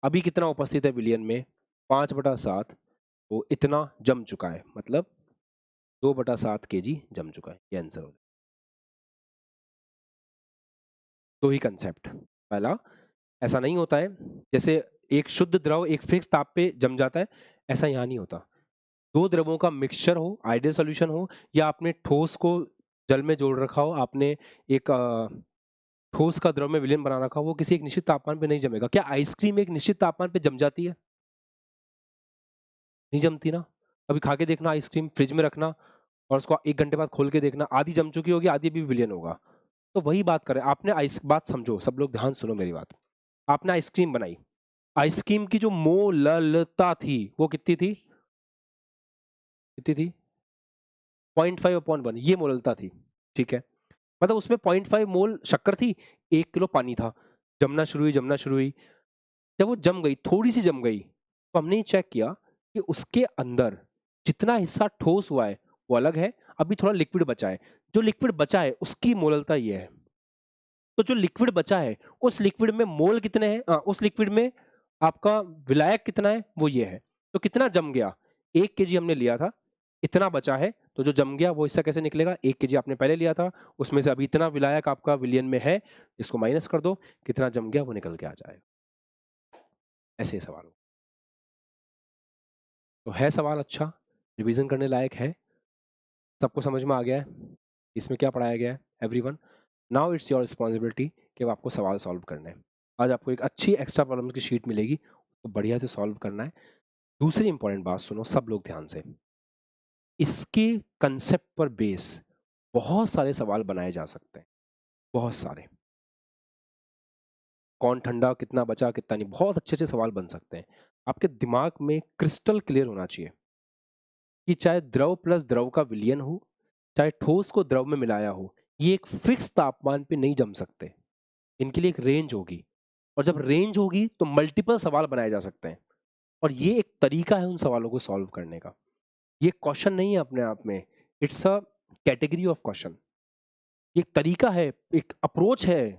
अभी कितना उपस्थित है विलयन में? 5/7। वो इतना जम चुका है, मतलब 2/7 केजी जम चुका है। ये आंसर हो गया। दो ही कंसेप्ट। पहला, ऐसा नहीं होता है जैसे एक शुद्ध द्रव एक फिक्स ताप पे जम जाता है, ऐसा यहाँ नहीं होता। दो द्रवों का मिक्सचर हो, आइडियल सॉल्यूशन हो, या आपने ठोस को जल में जोड़ रखा हो, आपने एक ठोस का द्रव में विलयन बना रखा हो, वो किसी एक निश्चित तापमान पे नहीं जमेगा। क्या आइसक्रीम एक निश्चित तापमान पे जम जाती है? नहीं जमती ना। कभी खा के देखना आइसक्रीम, फ्रिज में रखना और उसको 1 घंटे बाद खोल के देखना, आधी जम चुकी होगी, आधी भी विलयन होगा। तो वही बात करें, आपने आइस बात समझो, सब लोग ध्यान सुनो मेरी बात। आपने आइसक्रीम बनाई, आइसक्रीम की जो मोललता थी वो कितनी थी, कितनी थी 0.5/1, ये मोललता थी, ठीक है। मतलब उसमें 0.5 मोल शक्कर थी, 1 किलो पानी था। जमना शुरू हुई, जमना शुरू हुई, जब वो जम गई, थोड़ी सी जम गई, तो हमने ये चेक किया कि उसके अंदर जितना हिस्सा ठोस हुआ है वो अलग है, अभी थोड़ा लिक्विड बचा है, जो लिक्विड बचा है उसकी मोललता ये है। तो जो लिक्विड बचा है उस लिक्विड में मोल कितने हैं, उस लिक्विड में आपका विलायक कितना है वो ये है। तो कितना जम गया, 1 केजी हमने लिया था, इतना बचा है, तो जो जम गया वो हिस्सा कैसे निकलेगा, 1 केजी आपने पहले लिया था, उसमें से अभी इतना विलायक आपका विलियन में है, इसको माइनस कर दो, कितना जम गया वो निकल के आ जाएगा। ऐसे सवाल हो। तो है सवाल अच्छा, रिवीजन करने लायक है, सबको समझ में आ गया है इसमें क्या पढ़ाया गया है everyone. Now it's your responsibility कि अब आपको सवाल सॉल्व करना है। आज आपको एक अच्छी एक्स्ट्रा प्रॉब्लम की शीट मिलेगी, तो बढ़िया से सॉल्व करना है। दूसरी इंपॉर्टेंट बात सुनो सब लोग ध्यान से, इसके कंसेप्ट पर बेस बहुत सारे सवाल बनाए जा सकते हैं, बहुत सारे। कौन ठंडा, कितना बचा, कितना नहीं, बहुत अच्छे अच्छे सवाल बन सकते हैं। आपके दिमाग में क्रिस्टल क्लियर होना चाहिए कि चाहे द्रव प्लस द्रव का विलयन हो, चाहे ठोस को द्रव में मिलाया हो, ये एक फिक्स तापमान पे नहीं जम सकते, इनके लिए एक रेंज होगी, और जब रेंज होगी तो मल्टीपल सवाल बनाए जा सकते हैं, और ये एक तरीका है उन सवालों को सॉल्व करने का। ये क्वेश्चन नहीं है अपने आप में, it's a category of question, ये एक तरीका है, एक अप्रोच है,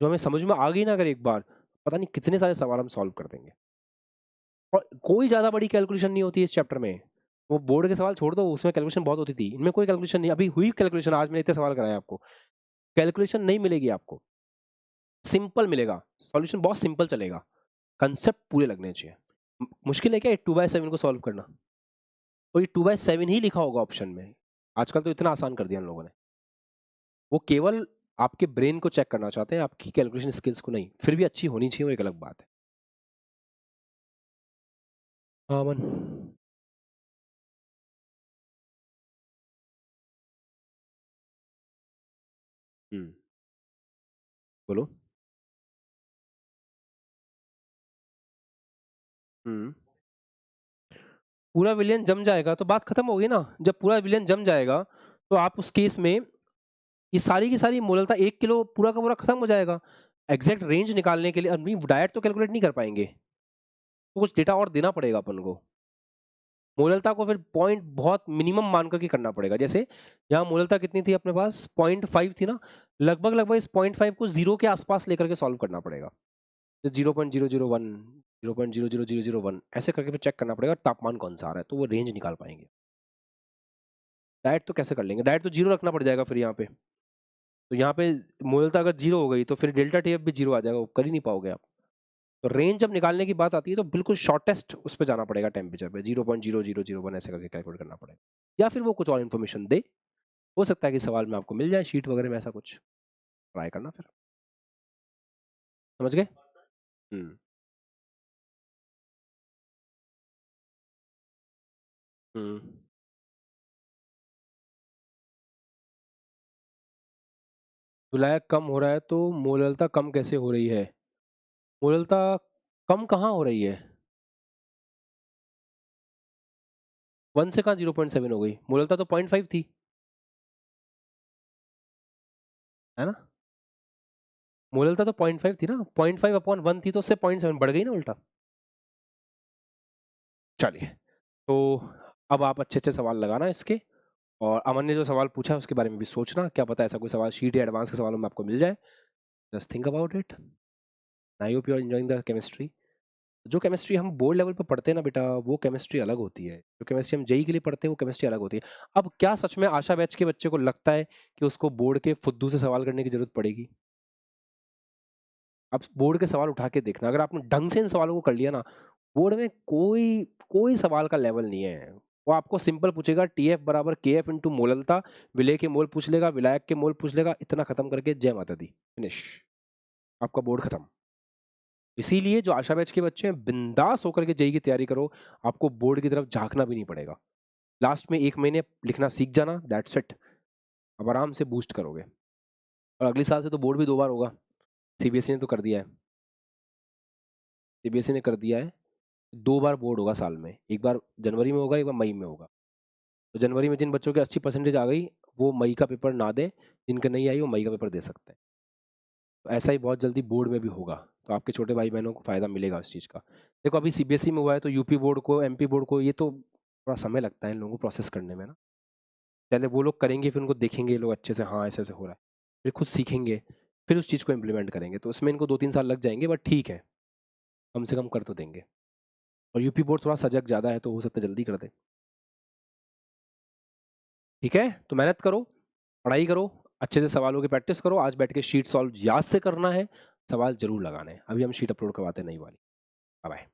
जो हमें समझ में आ गई ना अगर एक बार, पता नहीं कितने सारे सवाल हम सॉल्व कर देंगे। और कोई ज्यादा बड़ी कैलकुलेशन नहीं होती इस चैप्टर में, वो बोर्ड के सवाल छोड़ दो, उसमें कैलकुलेशन बहुत होती थी, इनमें कोई कैलकुलेशन नहीं, अभी हुई कैलकुलेशन, आज मैंने इतने सवाल कराए आपको, कैलकुलेशन नहीं मिलेगी आपको, सिंपल मिलेगा, सॉल्यूशन बहुत सिंपल चलेगा, कंसेप्ट पूरे लगने चाहिए। मुश्किल है क्या 2/7 को सॉल्व करना, तो ये 2/7 ही लिखा होगा ऑप्शन में, आजकल तो इतना आसान कर दिया उन लोगों ने, वो केवल आपके ब्रेन को चेक करना चाहते हैं, आपकी कैलकुलेशन स्किल्स को नहीं, फिर भी अच्छी होनी चाहिए वो एक अलग बात है। अमन, बोलो। हम्म पूरा विलियन जम जाएगा तो बात खत्म होगी ना, जब पूरा विलियन जम जाएगा तो आप उस केस में ये सारी की सारी मोललता 1 किलो पूरा का पूरा खत्म हो जाएगा। एग्जैक्ट रेंज निकालने के लिए अपनी डायरेक्ट तो कैलकुलेट नहीं कर पाएंगे, तो कुछ डेटा और देना पड़ेगा अपन को, मोललता को फिर पॉइंट बहुत मिनिमम मान करके करना पड़ेगा। जैसे यहाँ मोललता कितनी थी अपने पास 0.5 थी ना, लगभग लगभग इस 0.5 को 0 के आसपास लेकर के सॉल्व करना पड़ेगा, तो 0.001, 0.00001 ऐसे करके फिर चेक करना पड़ेगा तापमान कौन सा आ रहा है, तो वो रेंज निकाल पाएंगे। डायरेक्ट तो कैसे कर लेंगे, डायरेक्ट तो 0 रखना पड़ जाएगा फिर यहाँ पे, तो यहाँ पे मोललता अगर 0 हो गई तो फिर डेल्टा टीएफ भी 0 आ जाएगा, वो कर ही नहीं पाओगे आप। तो रेंज जब निकालने की बात आती है तो बिल्कुल शॉर्टेस्ट उस पर जाना पड़ेगा, टेम्परेचर पे 0.0001 ऐसे करके कैलकुलेट करना पड़ेगा, या फिर वो कुछ और इन्फॉर्मेशन दे, हो सकता है कि सवाल में आपको मिल जाए शीट वगैरह में, ऐसा कुछ ट्राई करना फिर। समझ गए? हम्म हम्म विलायक कम हो रहा है तो मोललता कम कैसे हो रही है, मोललता कम कहाँ हो रही है, 1 से कहाँ 0.7 हो गई, मोललता तो 0.5 थी, है ना, मोललता तो 0.5 थी ना, 0.5/1 थी, तो उससे 0.7 बढ़ गई ना उल्टा। चलिए, तो अब आप अच्छे अच्छे सवाल लगाना इसके, और अमन ने जो सवाल पूछा है उसके बारे में भी सोचना, क्या पता ऐसा कोई सवाल शीट या एडवांस के सवालों में आपको मिल जाए, just think about it. I hope you are enjoying the chemistry. जो केमिस्ट्री हम बोर्ड लेवल पर पढ़ते हैं ना बेटा, वो केमिस्ट्री अलग होती है, जो केमिस्ट्री हम जेई के लिए पढ़ते हैं वो केमिस्ट्री अलग होती है। अब क्या सच में आशा बैच के बच्चे को लगता है कि उसको बोर्ड के फुद्दू से सवाल करने की जरूरत पड़ेगी? आप बोर्ड के सवाल उठा के देखना, अगर आपने ढंग से इन सवालों को कर लिया ना, बोर्ड में कोई कोई सवाल का लेवल नहीं है, वो आपको सिंपल पूछेगा टीएफ बराबर के एफ इंटू मोललता, विलय के मोल पूछ लेगा, विलायक के मोल पूछ लेगा, इतना खत्म करके जय माता दी, फिनिश, आपका बोर्ड खत्म। इसीलिए जो आशा बैच के बच्चे हैं बिंदास होकर के जेई की तैयारी करो, आपको बोर्ड की तरफ झांकना भी नहीं पड़ेगा, लास्ट में 1 महीने लिखना सीख जाना, दैट्स इट, अब आराम से बूस्ट करोगे। और अगले साल से तो बोर्ड भी 2 बार होगा, सीबीएसई ने तो कर दिया है। सीबीएसई ने कर दिया है 2 बार बोर्ड होगा साल में, एक बार जनवरी में होगा, एक बार मई में होगा। तो जनवरी में जिन बच्चों के 80% आ गई वो मई का पेपर ना दें, जिनके नहीं आई वो मई का पेपर दे सकते हैं। तो ऐसा ही बहुत जल्दी बोर्ड में भी होगा, तो आपके छोटे भाई बहनों को फ़ायदा मिलेगा उस चीज़ का। देखो अभी सीबीएसई में हुआ है तो यूपी बोर्ड को, एमपी बोर्ड को, ये तो थोड़ा समय लगता है इन लोगों को प्रोसेस करने में ना। पहले वो लोग करेंगे, फिर उनको देखेंगे ये लोग अच्छे से, हाँ ऐसे ऐसे हो रहा है, फिर खुद सीखेंगे, फिर उस चीज़ को इम्प्लीमेंट करेंगे। तो उसमें इनको 2-3 साल लग जाएंगे, बट ठीक है, कम से कम कर तो देंगे। और यूपी बोर्ड थोड़ा सजग ज़्यादा है तो हो सकता है जल्दी कर दे। ठीक है, तो मेहनत करो, पढ़ाई करो, अच्छे से सवालों की प्रैक्टिस करो। आज बैठ के शीट सॉल्व याद से करना है, सवाल जरूर लगाना है। अभी हम शीट अपलोड करवाते हैं नई वाली। Bye bye.